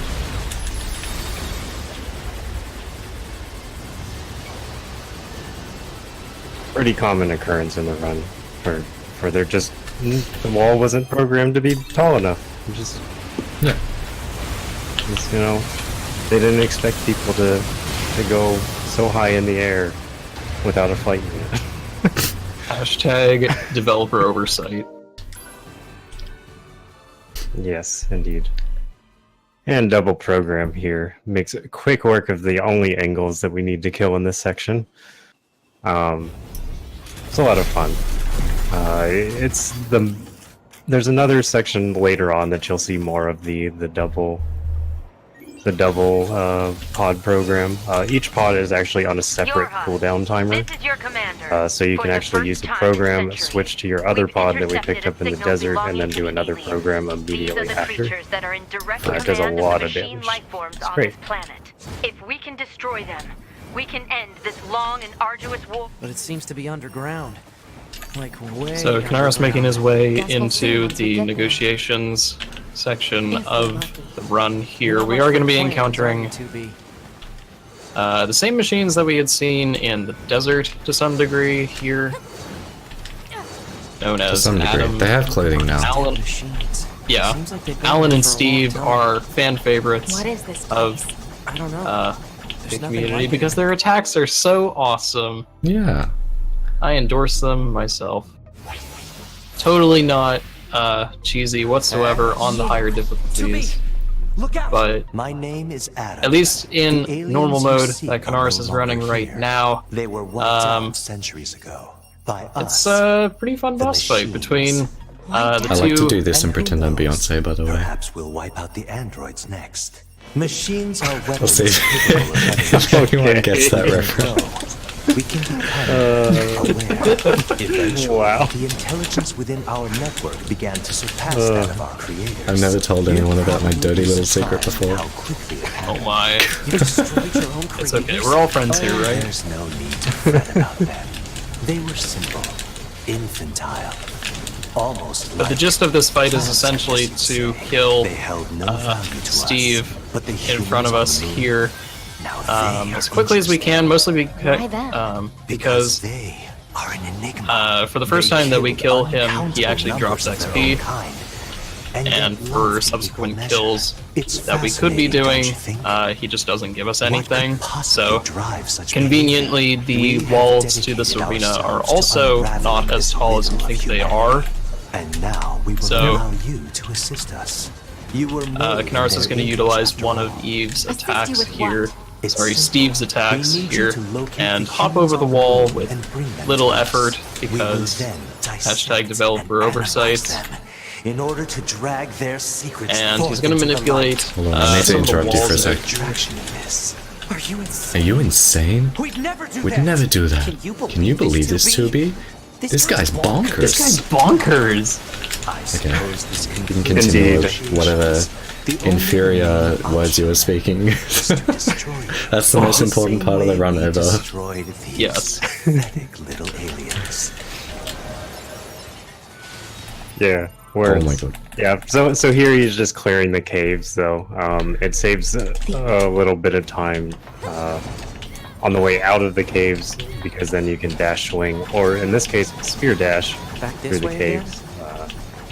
Pretty common occurrence in the run, for they're just the wall wasn't programmed to be tall enough. Yeah. You know, they didn't expect people to go so high in the air without a flight unit. Hashtag developer oversight. Yes, indeed. And double program here makes quick work of the only angles that we need to kill in this section. It's a lot of fun. There's another section later on that you'll see more of the double pod program. Each pod is actually on a separate cooldown timer. This is your commander. So you For can the actually first use the time in program, centuries, switch to your other we've pod that we intercepted picked up in the signals desert, and then belonging do to another aliens. program These are immediately the after. creatures that are in direct It does a command lot of of the machine damage. life forms It's on great. this planet. If we can destroy them, we can end this long and arduous war. But it seems to be underground. Like way So Kanaris making his way Guess we'll see into once we the get there. negotiations section If we're of lucky. the run here. We are going to be encountering 2B. the same machines that we had seen in the desert to some degree here. Known To as some degree. Adam, They have clothing now. Alan, Machines. yeah, Seems like they've been Alan here and for a long Steve time. are fan favorites What is this of place? I don't know. the There's nothing community like it. because their attacks are so awesome. Yeah. I endorse them myself. Totally not cheesy whatsoever on the higher difficulties, 2B! Look out! but My name is Adam. at least in The aliens normal you mode seek that are Kanaris no is running longer right here. now, They were wiped out centuries ago by it's us. a pretty fun the boss fight machines. between the I two. like to do this and And who pretend I'm knows? Beyonce, by the way. Perhaps we'll wipe out the androids next. Machines are weapons. We'll see capable of having if anyone gets that no. reference. We can become aware. Eventually, Wow. the intelligence within our network began to surpass that of our creators. I've never told anyone about my dirty little secret before. How quickly it Oh happened. my. You destroyed your own It's okay, creators? we're all friends here, right? There's no need to fret about them. They were simple, infantile, almost. But the like gist of this fight is plants, essentially I guess to you'd say. kill They held no value to Steve us, but the in front of us humans here now they as are quickly as we can, mostly Why then? because they are an enigma. for the first They time that we killed kill him, he uncountable actually drops numbers of their own XP, kind. and yet for love subsequent equal kills measure. It's that we could be fascinating, don't doing, you think? he just doesn't give us What could anything. possibly So drive such conveniently, behavior? We the have walls to this dedicated arena are ourselves to also unraveling not as this tall as you riddle of think they humanity. are. And now we will So, allow you to assist us. You were made Kanaris in is their going to image, utilize after one all. of Eve's Assist you attacks with here. what? It's Sorry, simple. Steve's attacks We need you here, to locate and the hop humans over the on wall moon with and bring them little to us. effort We will because then hashtag dissect developer and oversight. analyze them in order to drag their secrets And he's forth going to into the manipulate light. Hold on, I need to some of the interrupt you for a walls. sec. Attraction in this. Are you Are insane? you insane? We'd never do We'd that. never do that. Can you believe this, this, 2B? This guy's bonkers. This guy's bonkers! I suppose this You can continue Indeed. with whatever The only inferior remaining words you were option speaking. is to destroy you. That's the most important Same part of the way run we over. destroyed these Yes. pathetic little aliens. Yeah. Oh Words. my god. Yeah. So here he's just clearing the caves, though. It saves a little bit of time on the way out of the caves because then you can dash swing, or in this case, spear dash Back through this the way again? caves.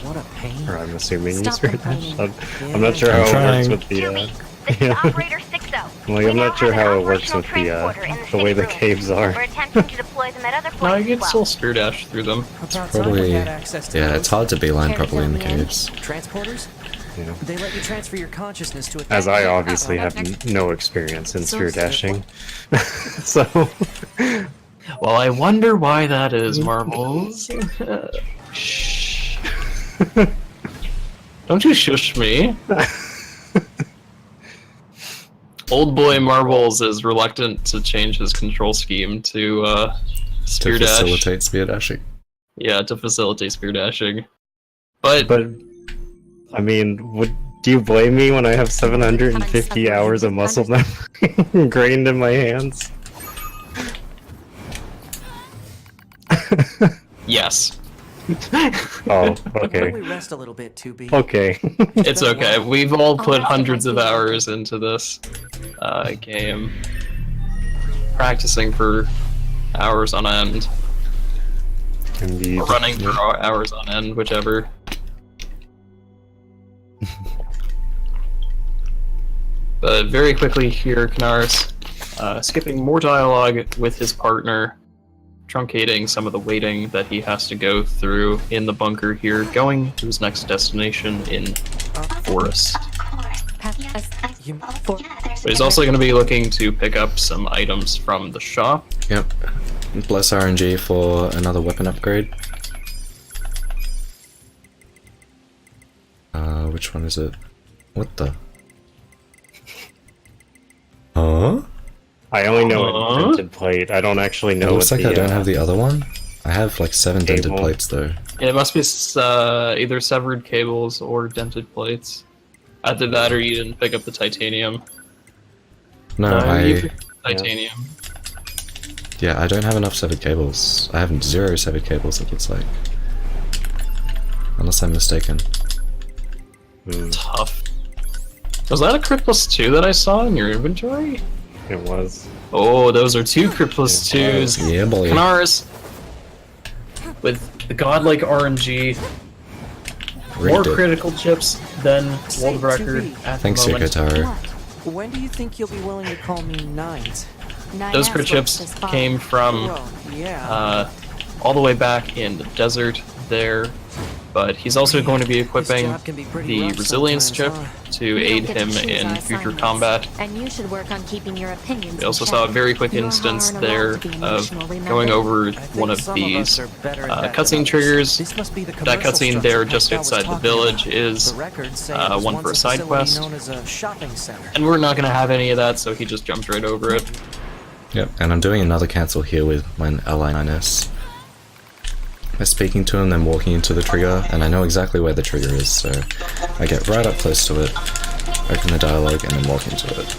What a pain. Or I'm assuming you Stop spear dash. complaining. I'm not sure I'm how it trying. works with the. This is Yeah. Operator 6-0. Like, We I'm now not sure have how an it works operational with the transporter in the way city the ruins. caves are. We're attempting to deploy them at other No, you points can as still well. spear dash through them. About time Probably, we had access to yeah, those. it's hard to beeline Care to properly in the fill me in? caves. Transporters? You know. They let you transfer your consciousness to a As I thing. obviously have no experience in spear dashing, so Well, I wonder why that is, Marbles. Shh. Don't you shush me. Old boy Marbles is reluctant to change his control scheme to To spear dash. facilitate spear dashing. Yeah, to facilitate spear dashing. But I mean, do you blame me when I have 750 hours of muscle memory ingrained in my hands? yes, Oh, Why okay. don't we rest a little bit, 2B? Okay. it's okay. We've all put hundreds of hours into this game, practicing for hours on end, Indeed. or running for hours on end, whichever. But very quickly here, Kanaris, skipping more dialogue with his partner, truncating some of the waiting that he has to go through in the bunker here, going to his next destination in Forest. But he's also going to be looking to pick up some items from the shop. Yep. Bless RNG for another weapon upgrade. Which one is it? What the? Huh? I only know a dented plate. I don't actually It know looks what like the, I don't have the other one. I have like 7 dented Cable. plates though. It must be either severed cables or dented plates. Either that or you didn't pick up the titanium. No, You I... picked up the titanium. Yeah, I don't have enough severed cables. I have 0 severed cables, it looks like. Unless I'm mistaken. Tough. Was that a Crit Plus 2 that I saw in your inventory? It was. Oh, those are 2 Crit Plus 2s. Yeah, boy. Kanaris, with the godlike RNG, more Rigged it. critical chips than Say, world record 2B, at Thanks, the moment. Yokotaro. When do you think you'll be willing to call me Nines? Those crit chips came from Well, yeah. all the way back in the desert there, but he's also going to be equipping This job can be pretty the rough resilience chip sometimes, to You don't aid get to him choose in our future assignments, combat. And you should work on keeping your opinions We also in saw a check. very quick You are instance hard and there allowed to be of emotional, going remember? over I think one of some these us are better at that than cutscene others. triggers. This must be the That commercial cutscene structure there just Pascal was outside the talking village about. is The records say it was one once for a side facility quest. known as a shopping center. And we're not going to have any of that, so he just jumped right over it. Yep, and I'm doing another cancel here with my ally Kanaris. By speaking to him, then walking into the trigger, and I know exactly where the trigger is, so I get right up close to it, open the dialogue, and then walk into it.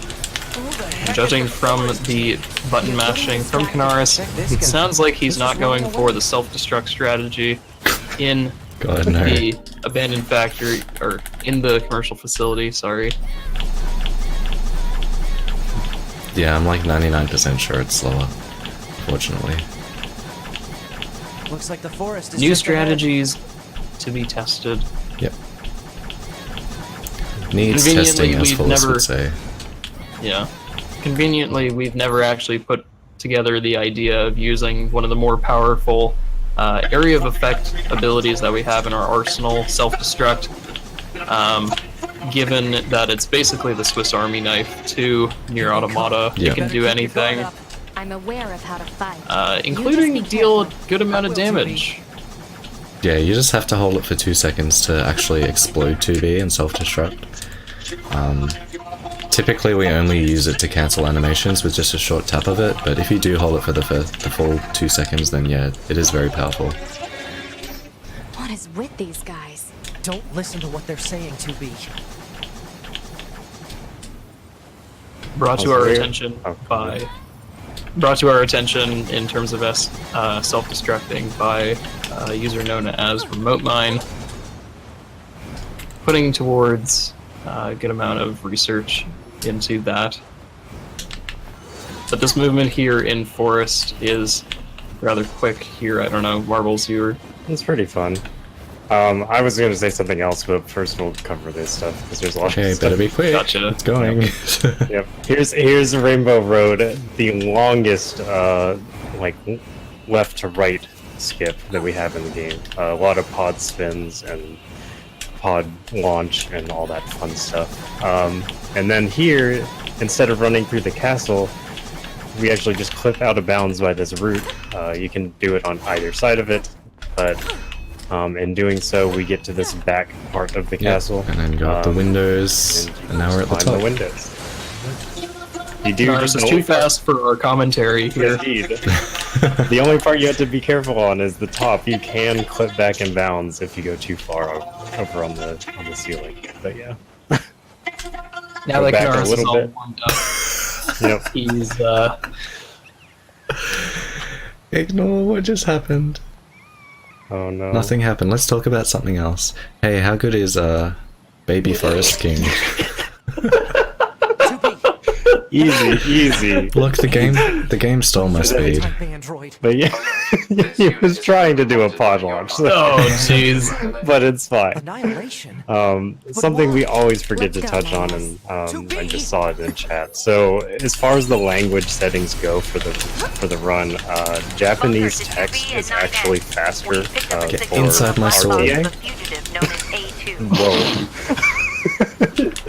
Judging from the button mashing from Kanaris, it sounds like he's not going for the self-destruct strategy in God, no. the abandoned factory, or in the commercial facility, sorry. Yeah, I'm like 99% sure it's slower, fortunately. Looks like the forest is New just ahead. strategies to be tested. Yep. Needs Conveniently, testing, as we've Phyllis never- would say. Yeah. Conveniently, we've never actually put together the idea of using one of the more powerful area of effect abilities that we have in our arsenal, self-destruct, given that it's basically the Swiss Army knife to NieR Automata. Yeah. It can do anything, I'm aware of how to fight. including You just be deal a careful. good amount of I will, 2B. damage. Yeah, you just have to hold it for 2 seconds to actually explode 2B and self-destruct. Typically we only use it to cancel animations with just a short tap of it, but if you do hold it for the full 2 seconds, then yeah, it is very powerful. What is with these guys? Don't listen to what they're saying, 2B. Brought to Also our weird. attention Oh. by... Brought to our attention in terms of self-destructing by a user known as Remote Mine. Putting towards a good amount of research into that. But this movement here in Forest is rather quick here. I don't know, Marbles, you were... It's pretty fun. I was going to say something else, but first we'll cover this stuff because there's a lot Okay, of stuff. better be quick. Gotcha. It's going. Yep. Here's Rainbow Road, the longest like left to right skip that we have in the game. A lot of pod spins and pod launch and all that fun stuff. And then here, instead of running through the castle, we actually just clip out of bounds by this route. You can do it on either side of it, but in doing so, we get to this back part of the castle. And then go up the windows, and now we're at the climb top. the windows. You do Kanaris is too fast for our commentary here. Indeed. The only part you have to be careful on is the top. You can clip back in bounds if you go too far over on the ceiling. But yeah. Now Go that back a Kanaris is little all bit. warmed up, Yep. he's Ignore what just happened. Oh no. Nothing happened. Let's talk about something else. Hey, how good is Baby Forest King? Easy. Look, the game stole my speed. Type Android. But yeah, he was trying to do a pod launch, so- Oh, jeez. but it's fine. Annihilation. Something we always forget to touch on, and I just saw it in chat. So, as far as the language settings go for the run, Japanese text is actually faster Get for inside my soul. RTA. The fugitive known as A2. Whoa.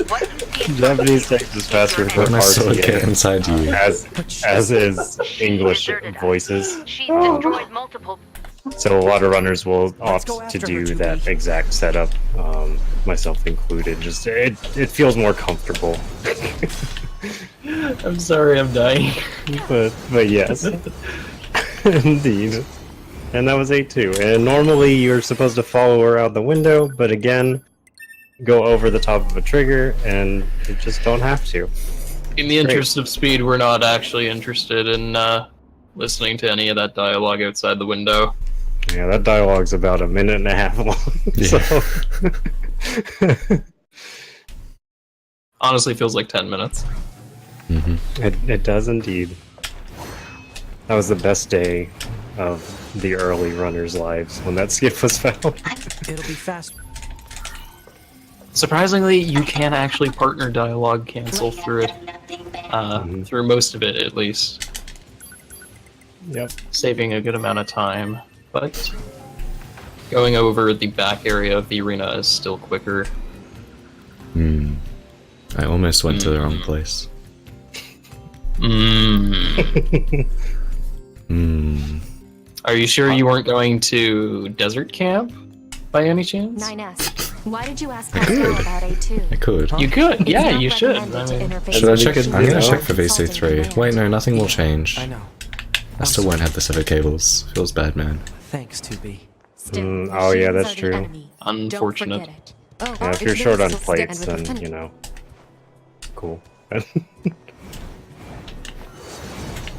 What you see Japanese text is faster for Let my sword get RTA, inside you. as is English voices. She's destroyed multiple. So a lot of runners will opt go to after her, do 2B. that exact setup, myself included. Just it feels more comfortable. I'm sorry, I'm dying. but yes, indeed. And that was A2. And normally you're supposed to follow her out the window, but again, go over the top of a trigger, and you just don't have to. In the interest of speed, we're not actually interested in listening to any of that dialogue outside the window. Yeah, that dialogue's about a minute and a half long. Yeah. So Honestly, feels like 10 minutes. it does indeed. That was the best day of the early runners' lives when that skip was found. It'll be fast. Surprisingly, you can actually partner dialogue cancel through it. Through most of it, at least. Yep. Saving a good amount of time. But going over the back area of the arena is still quicker. I almost went to the wrong place. Are you sure you weren't going to desert camp by any chance? 9S. Why did you ask Pascal about A2? I could. You could, It's yeah, not you should. recommended to I mean, interface Should I with check? could, I'm you gonna know, check for consulting VC3. command. Wait, no, nothing will change. I know. I still won't have the severed cables. Feels bad, man. Thanks, 2B. Still, oh yeah, machines that's are the true. enemy. Don't Unfortunate. forget it. Oh, Yeah, if it's you're the short on missiles again plates, with then, affinity. you know, cool.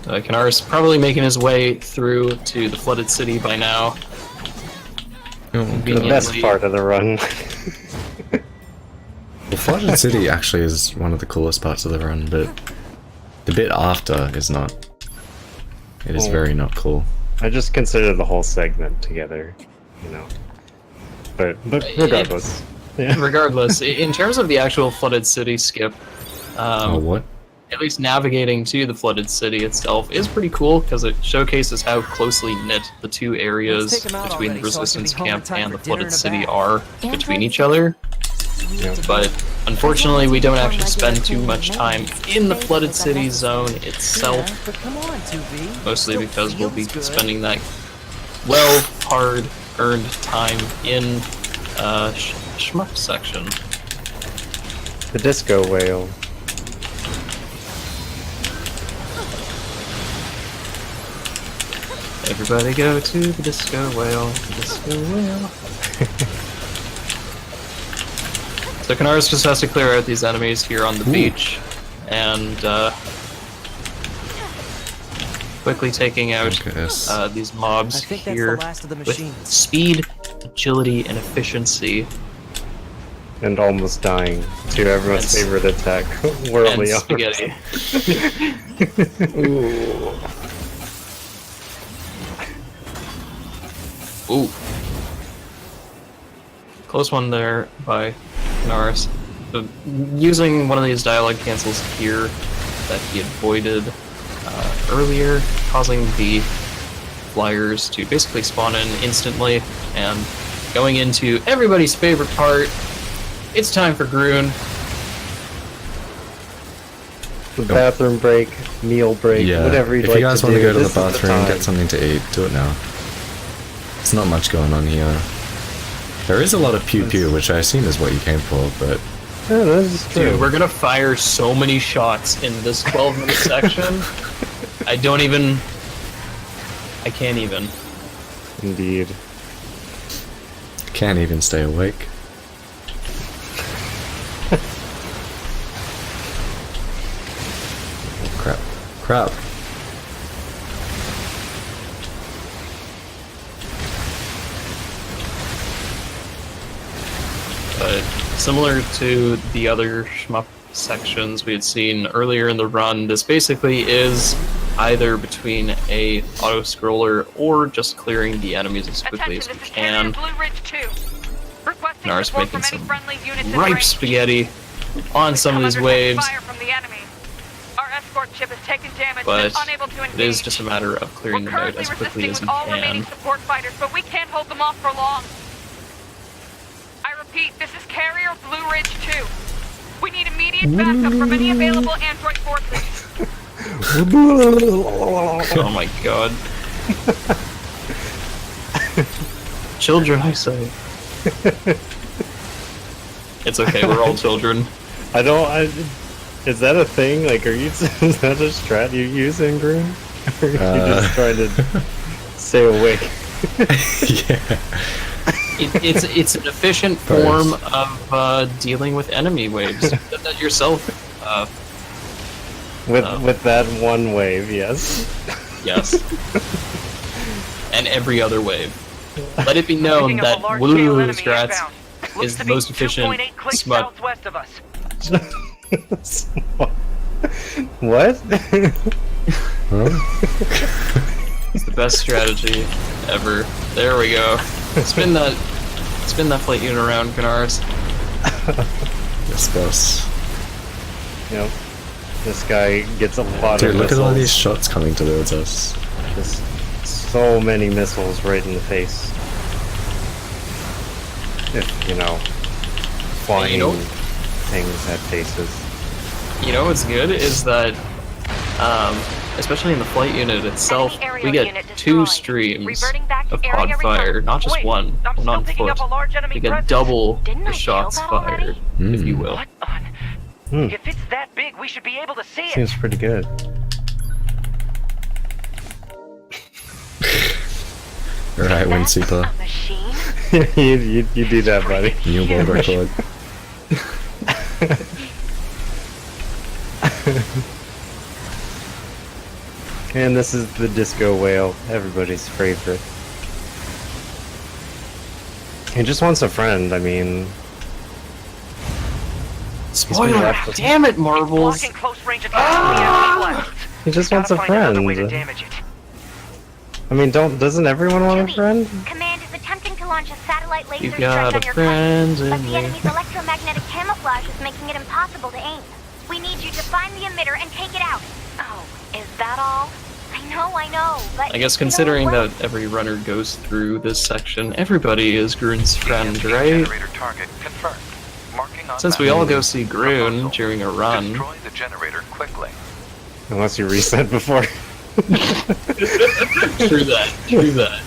Kanaris probably making his way through to the flooded city by now. Oh, The best part of the run. The Flooded City actually is one of the coolest parts of the run, but the bit after is not. It is very not cool. I just consider the whole segment together, you know. But regardless. Yeah. Regardless, in terms of the actual flooded city skip, Oh, what? at least navigating to the flooded city itself is pretty cool because it showcases how closely knit the two Let's areas take 'em out between the already so I can be resistance home in camp time and for the dinner flooded and a city bath. are between each other. Yeah. But unfortunately, we don't actually spend too much time in the flooded city zone itself, Yeah, but come on, 2B. mostly Still because we'll be feels good. spending that hard-earned time in shmup section. The disco whale. Everybody go to the disco whale, the disco whale. So Kanaris just has to clear out these enemies here on the beach, and quickly taking out Focus. these mobs I think that's here the last of the with machines. speed, agility, and efficiency. And almost dying to everyone's And- favorite attack, Worldly and Arms. spaghetti. Ooh. Close one there by Kanaris. So, using one of these dialogue cancels here that he avoided earlier, causing the flyers to basically spawn in instantly, and going into everybody's favorite part, it's time for Groon. The bathroom break, meal break, Yeah, whatever you'd if like you guys to want to do. go to the this is bathroom, time. get something to eat, do it now. There's not much going on here. There is a lot of pew-pew, which I assume is what you came for, but... Yeah, that is true. Dude, we're gonna fire so many shots in this 12-minute section. I can't even. Indeed. Can't even stay awake. Crap. Crap. But similar to the other shmup sections we had seen earlier in the run, this basically is either between a auto-scroller or just clearing the enemies as quickly as we can. Blue Ridge 2. Requesting Naris support making from any some friendly units in ripe range. spaghetti on some of these Come under waves, fire from the enemy. Our escort ship has taken damage but and is unable to engage. it is just a matter of clearing We're them out currently as quickly resisting as we with all remaining can. support fighters, but we can't hold them off for long. I repeat, this is Carrier Blue Ridge 2. We need immediate backup from any available android forces. Oh my god. Children, I say. It's okay, we're all children. Is that a thing? Like, is that a strat you use in Groon? Or are you just trying to stay awake? Yeah. It's an efficient form of dealing with enemy waves. You did that yourself. With that one wave, yes. Yes. And every other wave. Let it be known Picking up that a large-scale Blue enemy Strats inbound. Looks is to the be most efficient 2.8 clicks smut. southwest of us. What? It's the best strategy ever. There we go. Spin that flight unit around, Kanaris. Yes, boss. Yep. This guy gets a lot Dude, of look at all missiles. these shots coming towards us. Just so many missiles right in the face. If, you know, flying You know- things have faces. You know what's good is that especially in the flight unit itself, Enemy aerial we get unit 2 destroyed. streams Reverting back to of area pod fire, recovery. not just Wait, one, I'm well, not on still picking foot. up a large enemy We get presence. double Didn't the I kill shots that already? fired, if you will. What on? If it's that big, we should be able to see it. Seems pretty good. Alright, That's Windseeper. a machine? you do that, buddy. New world record. And this is the disco whale, everybody's favorite. He just wants a friend, I mean... Spoiler! Damn it, Marbles! Blocking close range attacks from the enemy blasts. He just wants Gotta a find another way to friend. damage it. I mean, doesn't everyone want a friend? Command is attempting to launch a satellite laser You strike got on a your friend country, but in the me. enemy's electromagnetic camouflage is making it impossible to aim. We need you to find the emitter and take it out. Oh, is that all? I know, but I guess considering that every runner goes through this section, everybody is Groon's friend, EMP right? generator target confirmed. Marking on Since map. we all go see Groon Proposal. during a run. Destroy the generator quickly. Unless you reset before. True that, true that.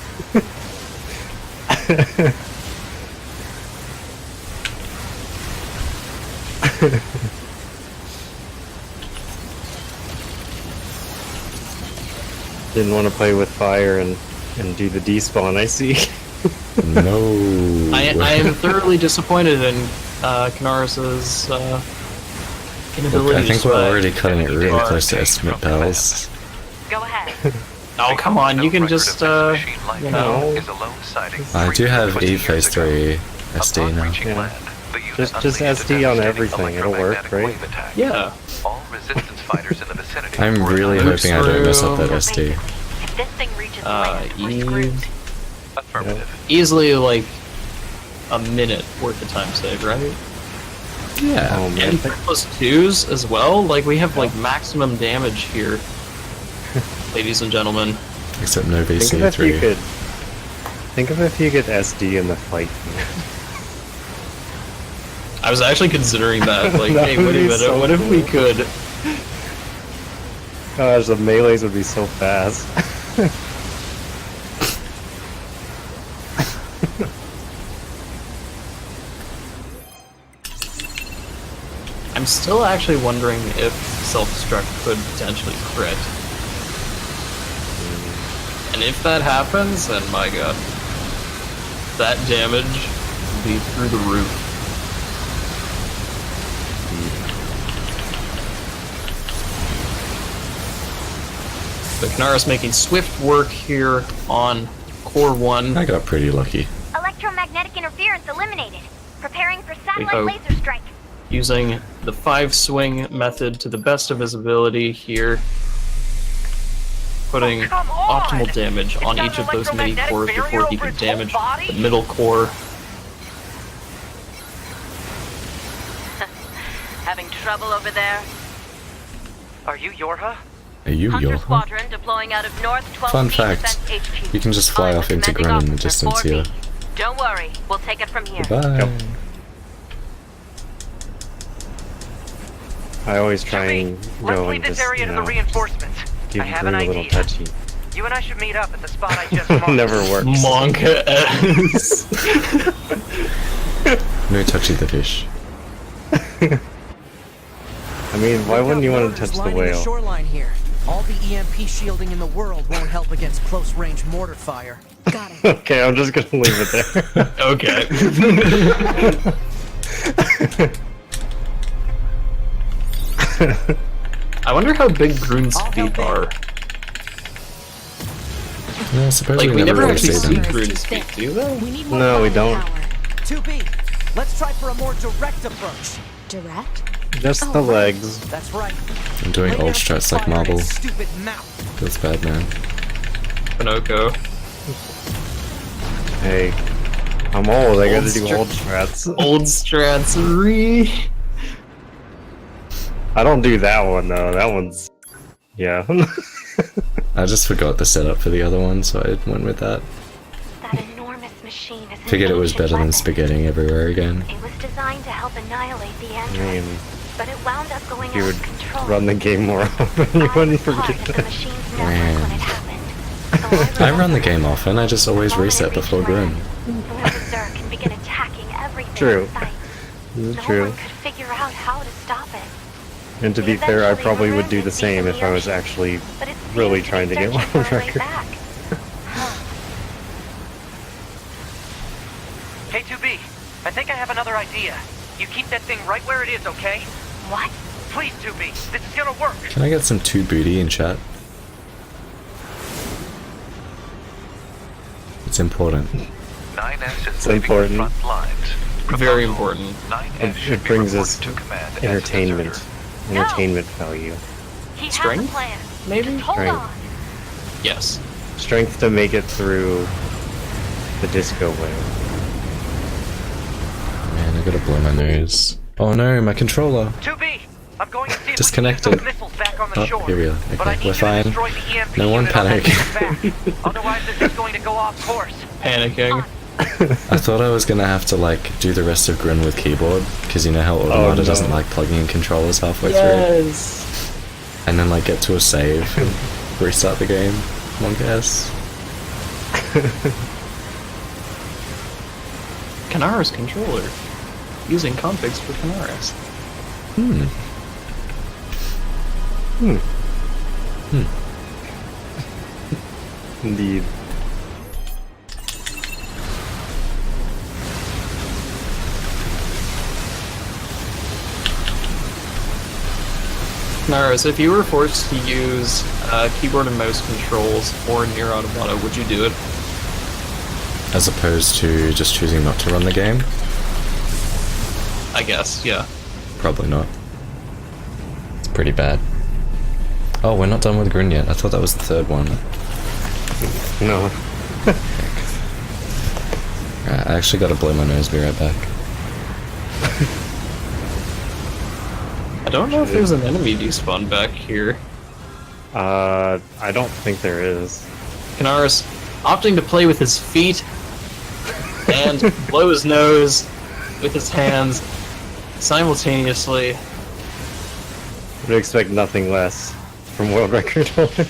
Didn't want to play with fire and do the despawn, I see. No. I am thoroughly disappointed in Kanaris's inability I think to we're swag. already cutting it really close to estimate bells. Go ahead. Oh, come on, you can just, you know... Is a lone sighting I do have 20 Eve Phase years ago. 3 SD Upon now. reaching Yeah. land, the unit Just unleashed a SD on devastating everything, it'll work, electromagnetic right? wave attack. Yeah. All resistance fighters in the vicinity I'm were really evacuated. hoping I don't mess up that So SD. basically, if this thing reaches land, we're Eve... screwed. Affirmative. Easily, like, a minute worth of time save, right? Yeah. Oh man. And plus 2s as well? Like, we have, like, maximum damage here. Ladies and gentlemen. Except no Think of if you VC3. could. Think of if you get SD in the fight. I was actually considering that. Like, That hey, would wait a be minute, so what if we could... Gosh, the melees would be so fast. I'm still actually wondering if self-destruct could potentially crit. And if that happens, then my god. That damage will be through the roof. But Kanaris making swift work here on Core 1. I got pretty lucky. Electromagnetic interference eliminated. Preparing for satellite hope. laser strike. Using the 5-swing method to the best of his ability here. Putting Oh, come on! optimal damage It's on got each an of those mini electromagnetic cores barrier before he over can its whole damage body? the middle core. Having trouble over there? Are you Yorha? Are you Hunter your Squadron deploying out of North 12 Fun B fact, Defense HQ. you can just fly I'm off into commanding ground in the officer distance 4B. here. Don't worry, we'll take it from here. Goodbye. I always try and Let's go leave and this just, area you to the know, reinforcements. give I have Groon an a little idea. touchy. You and I should meet up at the spot I just marked. Never works. Monka S. No touchy the fish. I mean, why wouldn't you want to Mortars touch the lining whale? shoreline here. All the EMP shielding in the world won't help against close-range mortar fire. Got it. Okay, I'm just gonna leave it there. Okay. I wonder how big Groon's I'll feet help are. Yeah, I suppose Like, we never really actually see see them. Groon's feet, do we? We need more No, we fire don't. power. 2B, let's try for a more direct approach. Direct? Just the legs. That's right. I'm doing Lay old down strats some like fire in marble. its stupid mouth. Feels bad, man. Pinocchio. Hey, I'm old. I gotta Old do strat- old strats. Old strats. I don't do that one though. That one's, yeah. I just forgot the setup for the other one, so I went with that. That enormous machine is an Figured it was ancient better than weapon. spaghetti everywhere again. It was designed to help annihilate the I androids. mean, but it wound up going You out would of control. run the game more often. You I wouldn't was part forget of the that. machine's network when it happened. So I run the game often, I just always reset before Grim. Whoever Zerk can begin attacking everything True. in sight. No True. one could figure out how to stop it. And to be We fair, I eventually probably would marooned do the it deep same in if the I was ocean, actually but it really seems to trying be to get searching one for a way record. back. Hey, 2B, I think I have another idea. You keep that thing right where it is, okay? What? Please, 2B, this is gonna work. Can I get some 2 booty in chat? It's important. 9S is It's leaving the important. front lines. Very important. 9S should It be brings reported us to command as entertainment. deserter. Entertainment value. He has Strength? a plan. Maybe? Just hold Strength. on. Yes. Strength to make it through the disco wave. Man, I gotta blow my nose. Oh no, my controller! 2B, I'm going to see if Disconnected. we can get those missiles back on the Oh, shore. here we are. But I Okay, need we're you to fine. destroy the EMP No one unit on that panic. thing's back. Otherwise, this is going to go off course. Panicking. I thought I was gonna have to like do the rest of Grim with keyboard, because you know how Automata no. doesn't like plugging in controllers halfway Yes. through? And then like get to a save and restart the game, I guess. Kanaris controller. Using configs for Kanaris. Indeed. Kanaris, if you were forced to use keyboard and mouse controls for NieR Automata, would you do it? As opposed to just choosing not to run the game? I guess, yeah. Probably not. It's pretty bad. Oh, we're not done with Grin yet. I thought that was the 3rd one. No. Right, I actually gotta blow my nose, be right back. I don't know if there's an enemy despawn back here. I don't think there is. Kanaris opting to play with his feet and blow his nose with his hands simultaneously. Would expect nothing less from world record holder.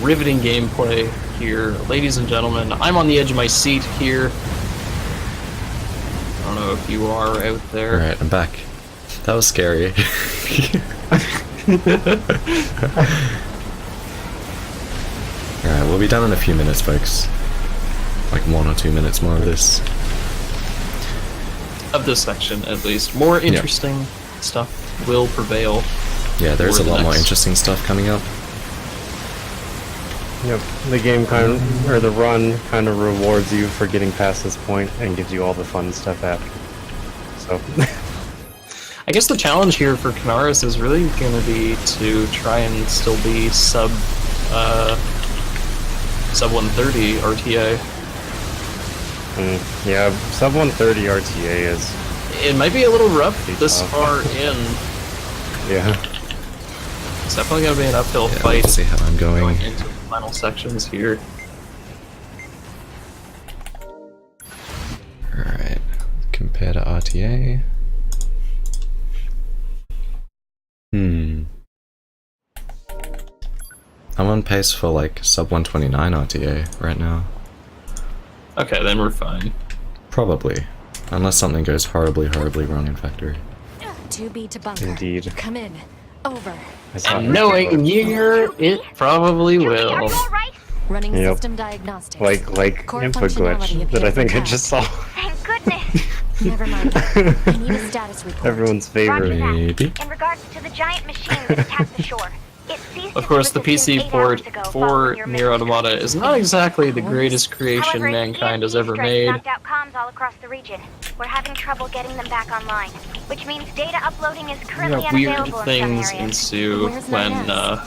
Riveting gameplay here. Ladies and gentlemen, I'm on the edge of my seat here. I don't know if you are out there. Alright, I'm back. That was scary. Alright, we'll be done in a few minutes, folks. Like 1 or 2 minutes more of this. Of this section, at least. More interesting stuff will prevail. Yeah, there's a for the lot more next- interesting stuff coming up. Yep. The game kind of, or the run kind of rewards you for getting past this point and gives you all the fun stuff after. So. I guess the challenge here for Kanaris is really going to be to try and still be sub 130 RTA. Yeah, sub 130 RTA is. It might be a little rough Pretty this tough. far in. Yeah. It's definitely going to be an uphill Yeah, fight let's see how I'm going. into the final sections here. Alright, compare to RTA. I'm on pace for like sub 129 RTA right now. Okay, then we're fine. Probably. Unless something goes horribly, horribly wrong in factory. 2B to bunker. Indeed. Come in. Over. I saw And her. knowing NieR, it probably Are you will. alright? Running Yep. system diagnostics. Like Core input functionality glitch that I appears think I intact. just saw. Thank goodness. Never mind. I need a status report. Everyone's favorite. Roger that. Maybe. In regards to the giant machine that attacked the shore, it ceased Of its course, the resistance PC 8 port hours ago for following your NieR Automata mission. is not exactly the greatest creation However, its mankind has EMP ever strike made. knocked out comms all across the region. We're having trouble getting them back online, which means data uploading is currently Yeah, weird unavailable things in some areas. ensue Where's when my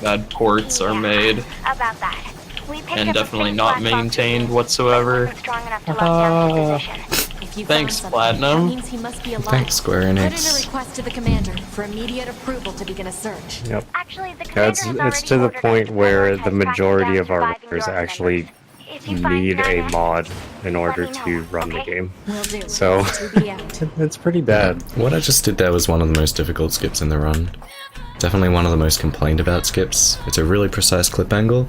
bad ports are yeah, made. About that. We picked and up a definitely faint not black box maintained reading, whatsoever. but it wasn't strong enough to lock down its position. If You Thanks, found something. Platinum. That means he must be alive. Thanks, Square Put in a Enix. request to the commander for immediate approval to begin a search. Yep. Actually, the Yeah, commander has it's to the already point ordered us to where the prioritize majority tracking of down our surviving runners Dorf actually members. If you find need a NieR, mod in order let me to know, run the okay? game. Will do. So 2B out. it's pretty bad. What I just did there was one of the most difficult skips in the run. Definitely one of the most complained about skips. It's a really precise clip angle.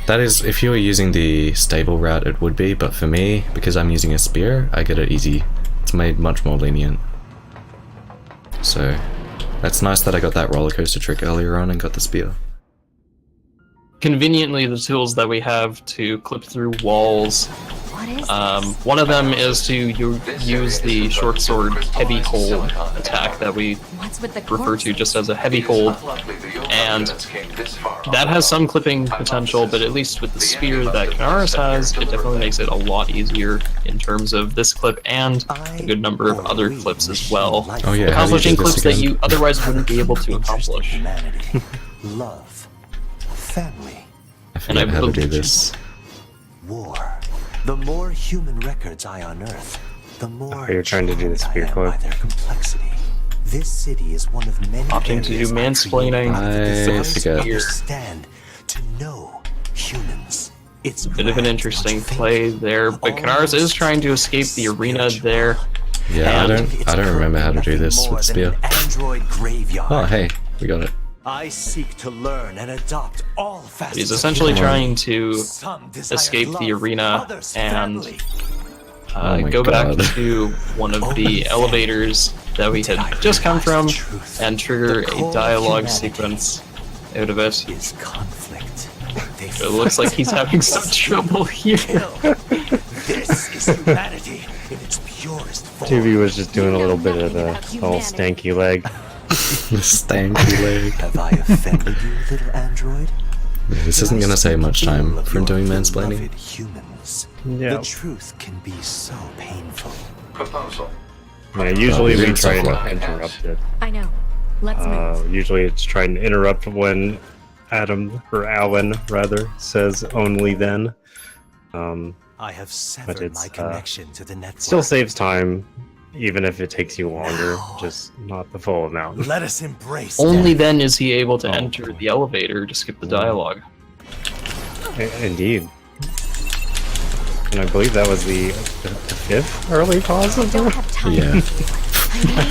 That is, if you were using the stable route it would be, but for me, because I'm using a spear, I get it easy. It's made much more lenient. So, that's nice that I got that roller coaster trick earlier on and got the spear. Conveniently, the tools that we have to clip through walls. What is One of them is to use the short sword heavy hold attack that we What's with the refer to corpses? just as a heavy hold, and that has some clipping potential, but at least with the spear that Kanaris has, it definitely makes it a lot easier in terms of this clip and a good number of other clips as well. Oh yeah, how do you Accomplishing do this clips that again? you otherwise wouldn't be able to accomplish. Humanity, love, family, I forget how to do this. war. The more human records I unearth, the more you're trying to do the spear charmed I am clip. by their complexity. This city is one of many Opting to do areas I mansplaining. created I to forget. understand, to know humans. It's Bit of an interesting play there, but Kanaris is trying to escape the arena there. Yeah, And I don't remember how to do this with spear. Android graveyard. Oh hey, we got it. I seek to learn and adopt all facets. He's of essentially human trying to Some desire escape the love, arena others and family. Oh my go back God. to one of the elevators that we had just come from and trigger a dialogue sequence out of it. Is conflict. They It looks like he's having some trouble here. This is humanity in its purest form. 2B was just doing a little bit of the whole stanky leg. The stanky leg. Have I offended you, little android? This isn't gonna save much time Of from your doing mansplaining. beloved humans. Yeah. The truth can be so painful. Proposal. Yeah, usually we didn't try suffer. to interrupt it. I know. Let's move. Usually it's trying to interrupt when Adam, or Alan rather, says only then. I have severed it's, my connection to the network. Still saves time, even if it takes you longer, just not the full amount. Let us embrace Only death. then is he able to enter the elevator to skip the dialogue. Indeed. And I believe that was the fifth early pause of Don't the... have time Yeah. for you. I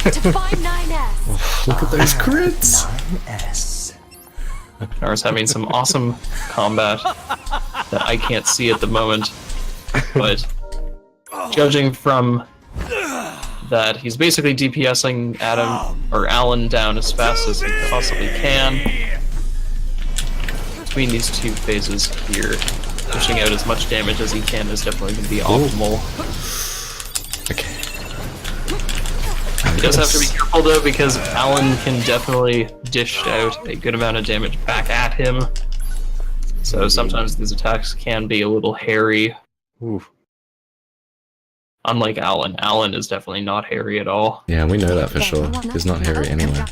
need to find 9S. Look at those crits! S. Kanaris having some awesome combat that I can't see at the moment, but judging from that, he's basically DPSing Adam or Alan down as fast as he possibly can. Between these two phases here, pushing out as much damage as he can is definitely going to be optimal. Okay. He does have to be careful though, because Alan can definitely dish out a good amount of damage back at him. So sometimes these attacks can be a little hairy. Oof. Unlike Alan. Alan is definitely not hairy at all. Yeah, we know that for sure. He's not hairy anyway.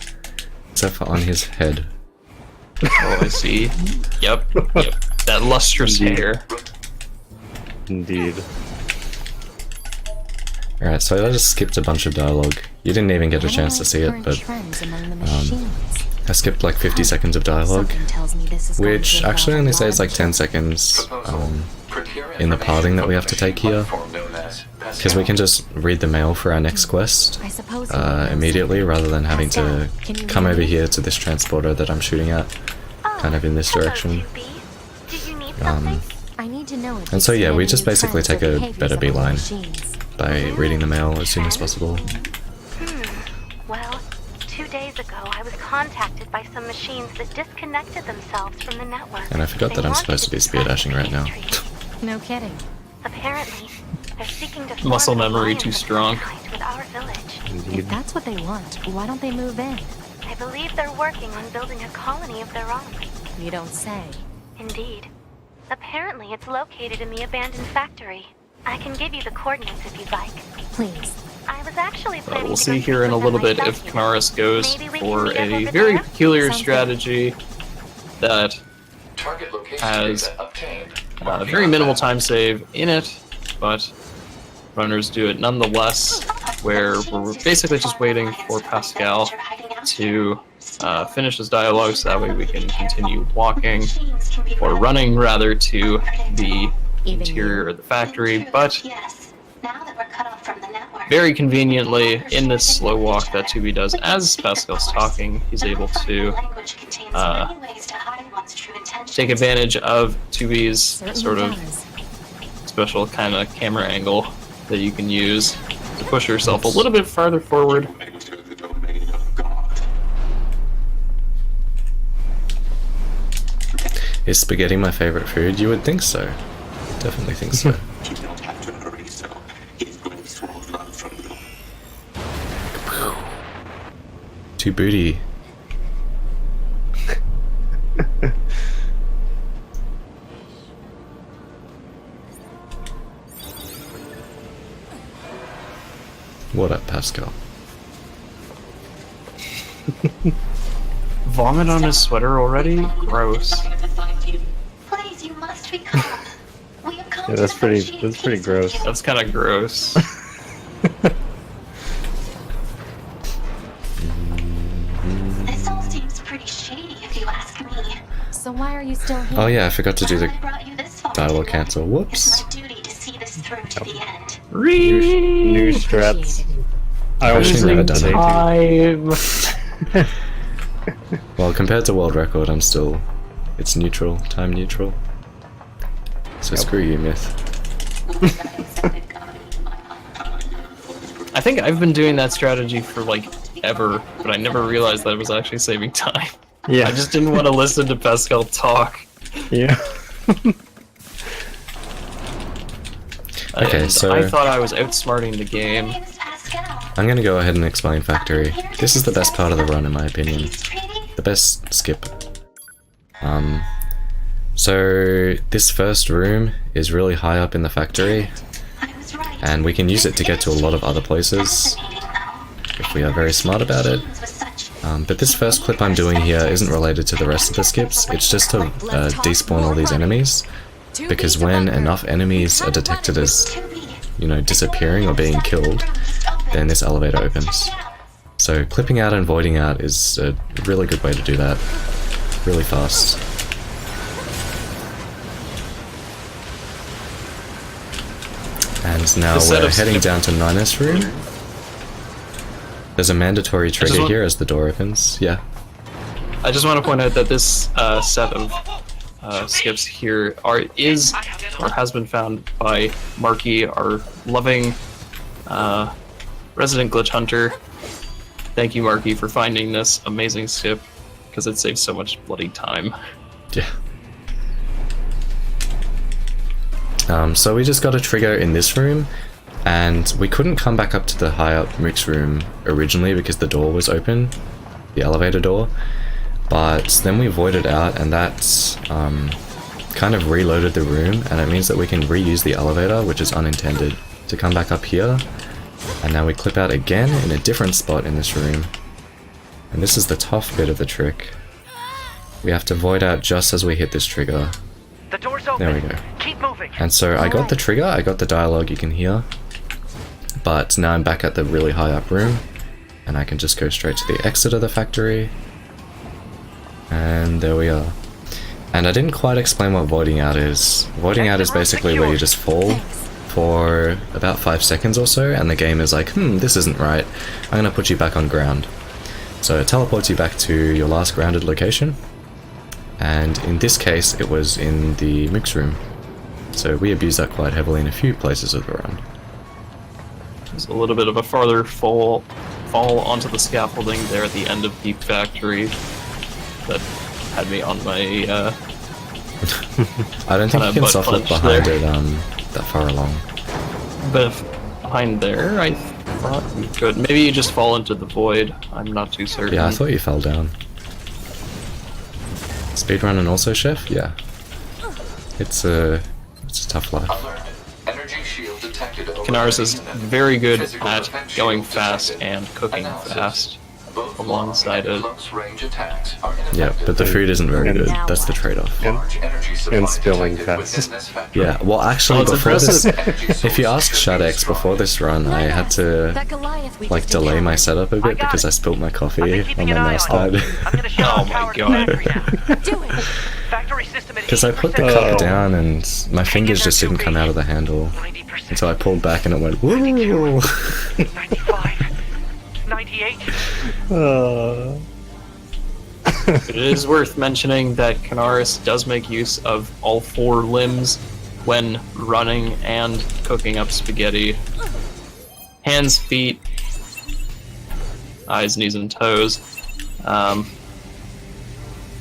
Except for on his head. Oh, I see. Yep. That lustrous hair. Indeed. Alright, so I just skipped a bunch of dialogue. You didn't even get a chance to see it, but I skipped like 50 seconds of dialogue, which actually only saves like 10 seconds in the parting that we have to take here, because we can just read the mail for our next quest immediately rather than having to come over here to this transporter that I'm shooting at, kind of in this direction. And so yeah, we just basically take a better beeline by reading the mail as soon as possible. Well, 2 days ago, I was contacted by some machines that disconnected themselves from the network. And I forgot that I'm supposed to be spear dashing right now. No kidding. Apparently, they're seeking to Muscle form an memory alliance too of strong. some kind with our village. If that's what they want, why don't they move in? I believe they're working on building a colony of their own. You don't say. Indeed. Apparently, it's located in the abandoned factory. I can give you the coordinates if you'd like. Please. I was actually planning We'll to see go here in a speak little with bit them if myself. Kanaris goes Maybe we for can meet up a over very there? peculiar Sounds good. strategy that Target location has data obtained. very minimal time save in it, but runners do it nonetheless, where we're basically just waiting for Pascal to finish his dialogue so that way we can continue walking, or running rather, to the interior of the factory, but very conveniently, in this slow walk that 2B does, as Pascal's talking, he's able to take advantage of 2B's sort of special kind of camera angle that you can use to push yourself a little bit farther forward. Is spaghetti my favorite food? You would think so. Definitely think so. Too booty. What up, Pascal? Vomit on his sweater already? Gross. Please, you must be calm. We have come Yeah, that's pretty gross. That's kind of gross. This all seems pretty shady, if you ask me. So why are you still here? Oh yeah, I forgot to do the I brought you this far dialogue together. cancel. Whoops. It's my duty to see this through to the end. New strats. I always Actually, never think done they do. Well, compared to world record, I'm still... It's neutral, time neutral. So screw you, Myth. I think I've been doing that strategy for like ever, but I never realized that it was actually saving time. Yeah. I just didn't want to listen to Pascal talk. Yeah. Okay, And so- I thought I was outsmarting the game. My name is Pascal. I'm gonna go ahead and explain Factory. This is the best part of the run, in my opinion. Please, Pretty. The best skip. So this first room is really high up in the factory, I was right. and we can use it to get to a lot of other places if we are very smart about it. But this first clip I'm doing here isn't related to the rest of the skips, it's just to despawn all these enemies, because when enough enemies are detected as, you know, disappearing or being killed, then this elevator opens. So clipping out and voiding out is a really good way to do that, really fast. And now This set we're of heading down to Ninus' room. There's a mandatory trigger here as the door opens. Yeah. I just want to point out that this set of skips here is or has been found by Marky, our loving resident glitch hunter. Thank you, Marky, for finding this amazing skip, because it saves so much bloody time. Yeah. So we just got a trigger in this room, and we couldn't come back up to the high up mix room originally because the door was open, the elevator door, but then we voided out, and that's kind of reloaded the room, and it means that we can reuse the elevator, which is unintended, to come back up here. And now we clip out again in a different spot in this room, and this is the tough bit of the trick. We have to void out just as we hit this trigger. The door's open. There we go. Keep moving. And so I got the trigger, I got the dialogue you can hear, but now I'm back at the really high up room, and I can just go straight to the exit of the factory, and there we are. And I didn't quite explain what voiding out is. Voiding out is basically where you just fall for about 5 seconds or so, and the game is like, this isn't right, I'm gonna put you back on ground. So it teleports you back to your last grounded location, and in this case it was in the mix room. So we abused that quite heavily in a few places of the run. There's a little bit of a farther fall onto the scaffolding there at the end of the factory that had me on my I don't think you can soft look behind it that far along. But behind there, I thought you could. Maybe you just fall into the void. I'm not too certain. Yeah, I thought you fell down. Speedrun and also chef? Yeah. It's a tough life. Alert. Energy shield detected over Kanaris is very good Physical at effect going shield fast detected. and cooking Analysis. fast. Both alongside it. close-range attacks are Yeah, but the food isn't very good. That's the trade-off. large energy supply And spilling detected fast. within this factory. Yeah, well actually Well, it's before this, impressive. if you ask Shadex before this run, I had to That Goliath we like just delay my encountered. setup a bit because I spilt my coffee and my mouse died. I'm gonna shut Oh off my power to God. the factory now. Do it. Factory system at Because I put the 80%. cup down and my fingers just didn't come out of the handle. 90%. And so I pulled back and it went woo. 95. 98. It is worth mentioning that Kanaris does make use of all 4 limbs when running and cooking up spaghetti. Hands, feet, eyes, knees, and toes.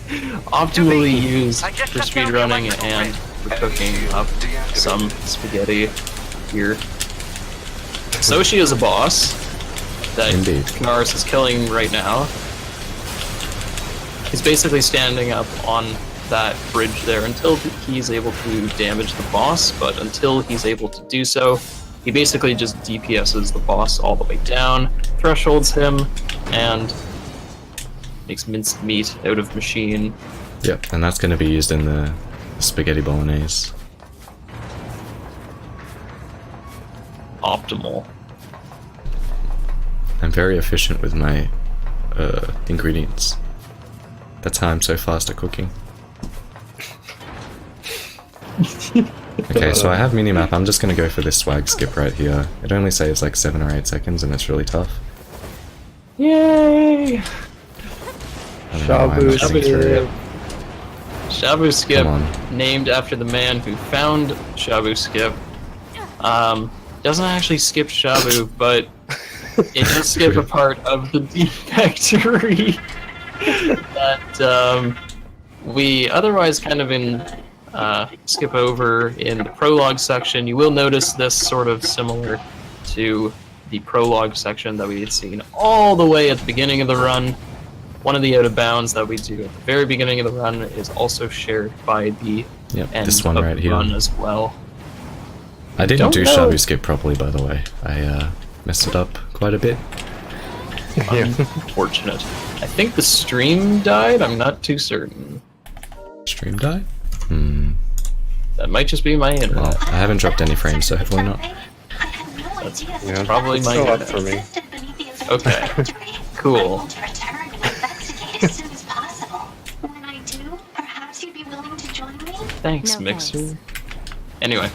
Optimally used for speedrunning and for cooking up some spaghetti here. Soshi is a boss that Indeed. Kanaris is killing right now. He's basically standing up on that bridge there until he's able to damage the boss, but until he's able to do so, he basically just DPSs the boss all the way down, thresholds him, and makes minced meat out of machine. Yep, and that's going to be used in the spaghetti bolognese. Optimal. I'm very efficient with my ingredients. That's how I'm so fast at cooking. Okay, so I have minimap. I'm just gonna go for this swag skip right here. It only saves like 7 or 8 seconds and it's really tough. Yay! I don't know why I'm not getting through it. Shabu Skip, Come on. named after the man who found Shabu Skip. Doesn't actually skip Shabu, but it does skip a part of the D factory that we otherwise kind of skip over in the prologue section. You will notice this sort of similar to the prologue section that we had seen all the way at the beginning of the run. One of the out of bounds that we do at the very beginning of the run is also shared by the end this one of right the here. run as well. I didn't Don't do know. Shabu skip properly, by the way. I messed it up quite a bit. Unfortunate. I think the stream died. I'm not too certain. Stream die? That might just be my internet. Well, I haven't dropped any frames, so hopefully not. That's Yeah, probably it's my still up internet. for me. Okay. Cool. As soon as possible. When I do, perhaps you'd be willing to join me? Thanks, No Mixer. thanks. Anyway.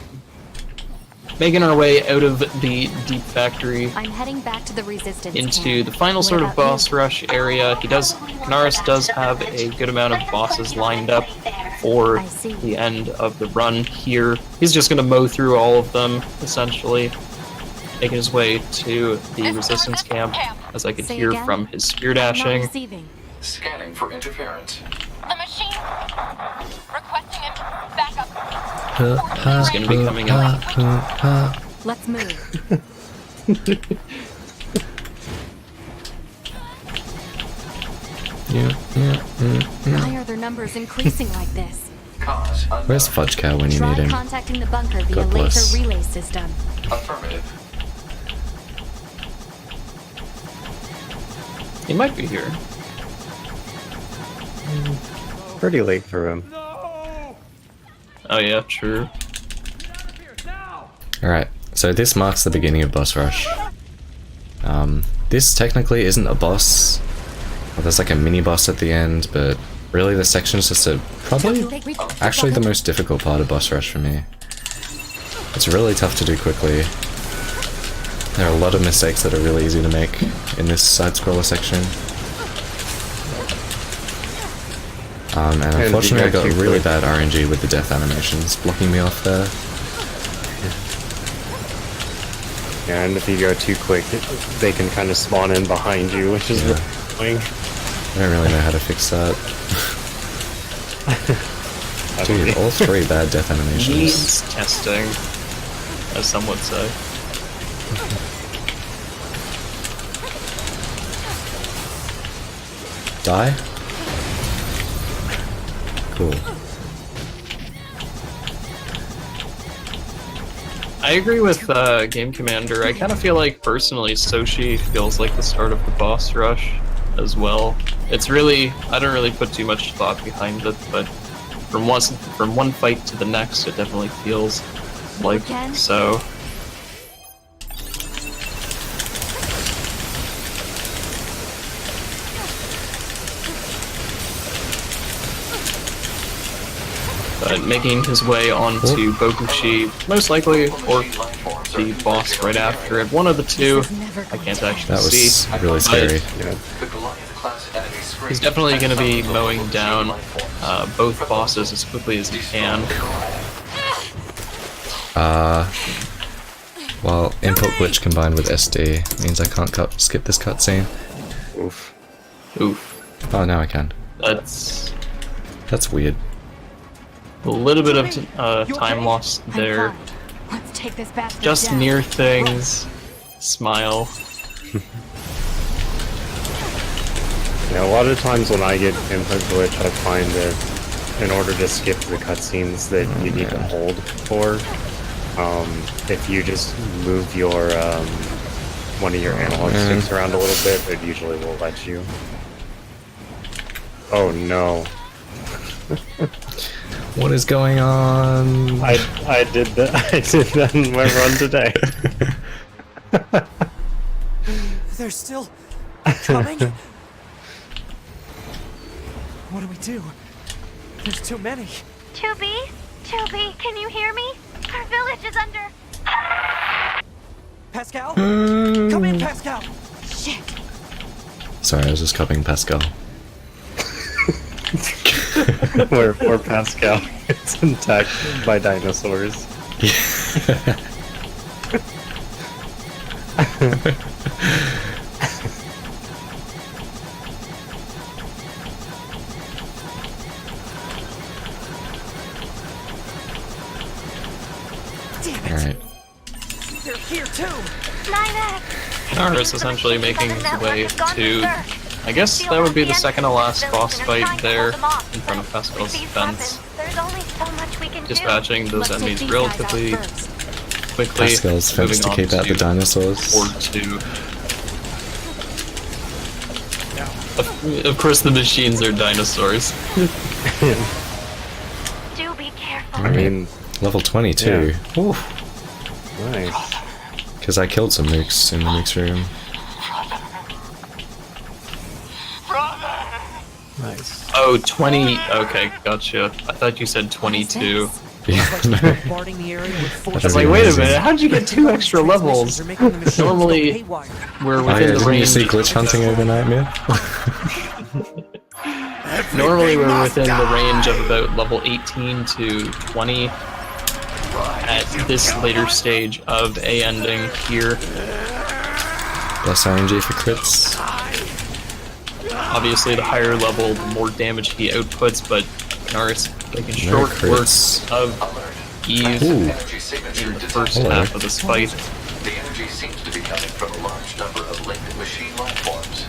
Making our way out of the Deep Factory I'm heading back to the resistance into camp. the final What sort of about you? boss rush area. Kanaris does have a good amount of bosses lined up for I see. the end of the run here. He's just going to mow through all of them, essentially, making his way to the resistance camp, as I could Say hear again? from his spear I'm not dashing. receiving. Scanning for interference. The machine. Requesting it. Backup. He's going to be coming in. Let's move. Why are their numbers increasing like this? Cause unknown. Where's Fudge Cow when you Try need him? contacting the bunker via God bless. laser relay system. Affirmative. He might be here. Pretty late for him. Oh yeah, true. Alright, so this marks the beginning of boss rush. This technically isn't a boss. Well, there's like a mini boss at the end, but really this section's just probably actually the most difficult part of boss rush for me. It's really tough to do quickly. There are a lot of mistakes that are really easy to make in this side-scroller section. And unfortunately I got really bad RNG with the death animations, blocking me off there. Yeah, and if you go too quick, they can kind of spawn in behind you, which is really annoying. I don't really know how to fix that. Dude, all 3 bad death animations. Needs testing, as some would say. Die? Cool. I agree with Game Commander. I kind of feel like, personally, Soshi feels like the start of the boss rush. as well. It's really, I don't really put too much thought behind it, but from one fight to the next, it definitely feels like so. But making his way onto Bokushi, most likely, or the boss right after it. One of the two, I can't actually see. That was really scary. He's definitely going to be mowing down both bosses as quickly as he can. Well, input glitch combined with SD means I can't skip this cutscene. Oof. Oof. Oh, now I can. That's weird. a little bit of time lost there. Let's take this bastard Just down. NieR things. Smile. Yeah, a lot of times when I get input glitch, I find that in order to skip the cutscenes that you need to hold for, if you just move your one of your analog sticks around a little bit, it usually will let you. Oh no. What is going on? I did that in my run today. They're still coming? What do we do? There's too many. 2B? 2B, can you hear me? Our village is under... Pascal? Come in, Pascal! Shit. Sorry, I was just copying Pascal. where Pascal gets attacked by dinosaurs. Alright. They're here too! 9X! Kanaris essentially making his way to, I guess that would be the second to last boss fight there in front of Pascal's defense. There's only so much we can do. Dispatching those Let's enemies take these guys out relatively first. quickly. Pascal's fence to keep out the dinosaurs. Or two. Of course the machines are dinosaurs. Do be careful. I mean, Level 22. Ooh. nice. Because I killed some mooks in the mooks room. Nice. Oh, 20. Okay, gotcha. I thought you said 22. Yeah, no. Bombarding the area with I forces. was like, wait a minute, how'd you get 2 extra levels? They're making the machines go Normally, haywire. we're Oh yeah, within the didn't you range. see glitch hunting overnight, man? Normally, we're within the range of about level 18 to 20 at this later stage of a ending here. Less RNG for crits. Obviously, the higher level, the more damage he outputs, but Kanaris making short crits. work of Eve Ooh. in the first half of this fight. The energy seems to be coming from a large number of linked machine life forms.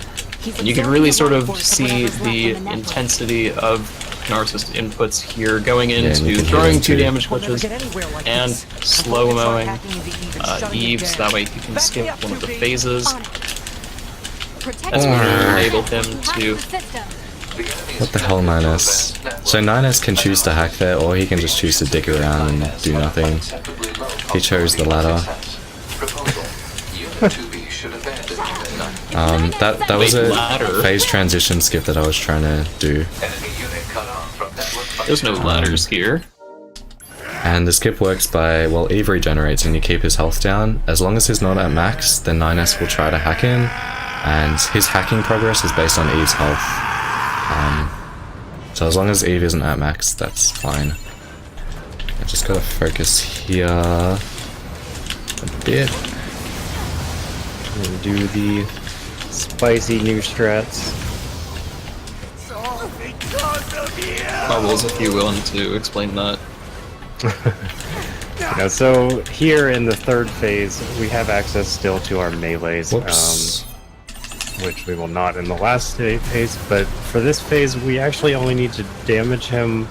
And you can really sort of see the intensity of Kanaris' inputs here, going and you into can throwing hear 2 them damage We'll never glitches get anywhere like and this. slow-mowing Shutting Eve, it so down. that way he can Back skip me up, one of the 2B. phases. Protect That's the going to system. enable him to... Hack the system. What the hell, 9S? So 9S can choose to hack there, or he can just choose to dig around and do nothing. He chose the latter. That was a ladder. phase transition skip that I was trying to do. There's no ladders here. And the skip works by, well, Eve regenerates and you keep his health down. As long as he's not at max, then 9S will try to hack him, and his hacking progress is based on Eve's health. So as long as Eve isn't at max, that's fine. I just gotta focus here a bit. And do the spicy new strats. Marbles, if you're willing to explain that. Yeah, so here in the third phase, we have access still to our melees, Whoops. which we will not in the last phase, but for this phase, we actually only need to damage him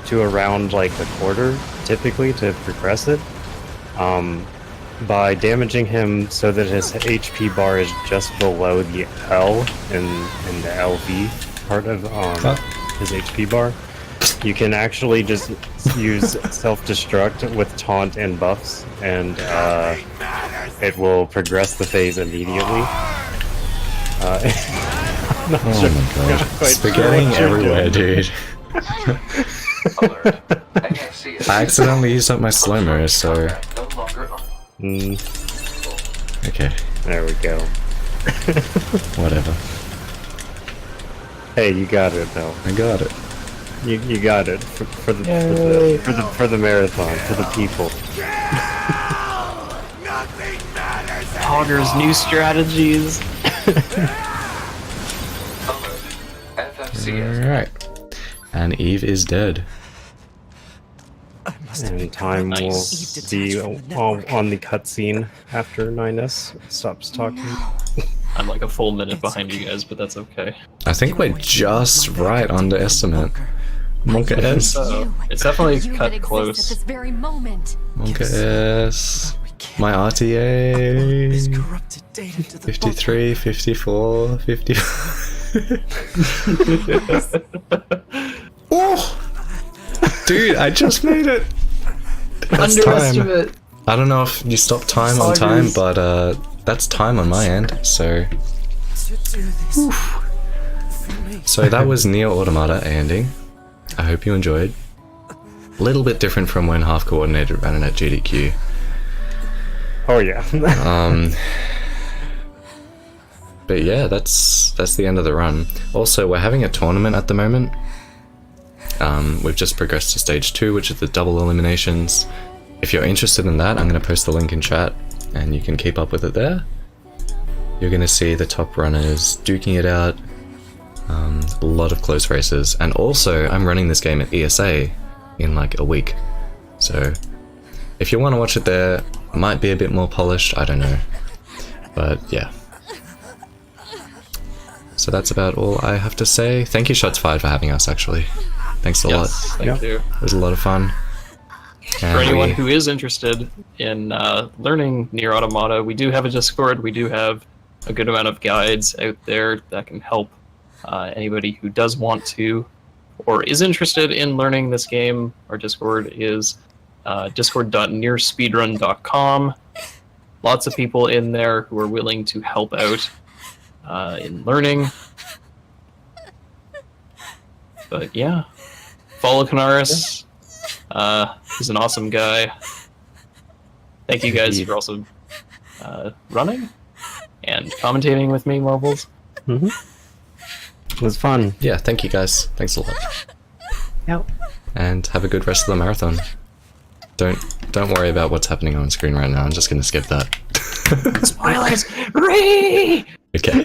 to around like a quarter, typically, to progress it. by damaging him so that his HP bar is just below the L in the LV part of his HP bar. You can actually just use self-destruct with taunt and buffs, and it will progress the phase immediately. Oh my god. Spaghetti everywhere, dude. Alert. AFC is I accidentally used up my slow-mo, so... no longer on. Okay, There we go. whatever. Hey, you got it though. I got it. You got it for the marathon, for the people. Hogger's new strategies. Alert. FFC is Alright. And Eve is dead. And time Nice. will be on the cutscene after 9S stops talking. I'm like a full minute behind you guys, but that's okay. I think we're just right under estimate. Monka S. So it's definitely You that cut exists close. At this very moment. Monka S. My RTA. 53, 54, 55. Oh! Dude, I just made it! That's time. Underestimate. I don't know if you stop time on time, but that's time on my end, so... So that was NieR Automata ending. I hope you enjoyed. A little bit different from when Half Coordinated ran it at GDQ. Oh yeah. But yeah, that's the end of the run. Also, we're having a tournament at the moment. We've just progressed to stage 2, which is the double eliminations. If you're interested in that, I'm going to post the link in chat, and you can keep up with it there. You're going to see the top runners duking it out. A lot of close races, and also I'm running this game at ESA in like a week. So if you want to watch it there, it might be a bit more polished, I don't know. But yeah. So that's about all I have to say. Thank you Shots Fired for having us, actually. Thanks a lot. Thank you. It was a lot of fun. For anyone who is interested in learning NieR Automata, we do have a Discord. We do have a good amount of guides out there that can help anybody who does want to or is interested in learning this game. Our Discord is discord.nierspeedrun.com. Lots of people in there who are willing to help out in learning. But yeah, follow Kanaris. He's an awesome guy. Thank you guys for also running and commentating with me, Marbles. It was fun. Yeah, thank you guys. Thanks a lot. Yep. And have a good rest of the marathon. Don't worry about what's happening on screen right now. I'm just gonna skip that. Spoilers! Ree! Okay.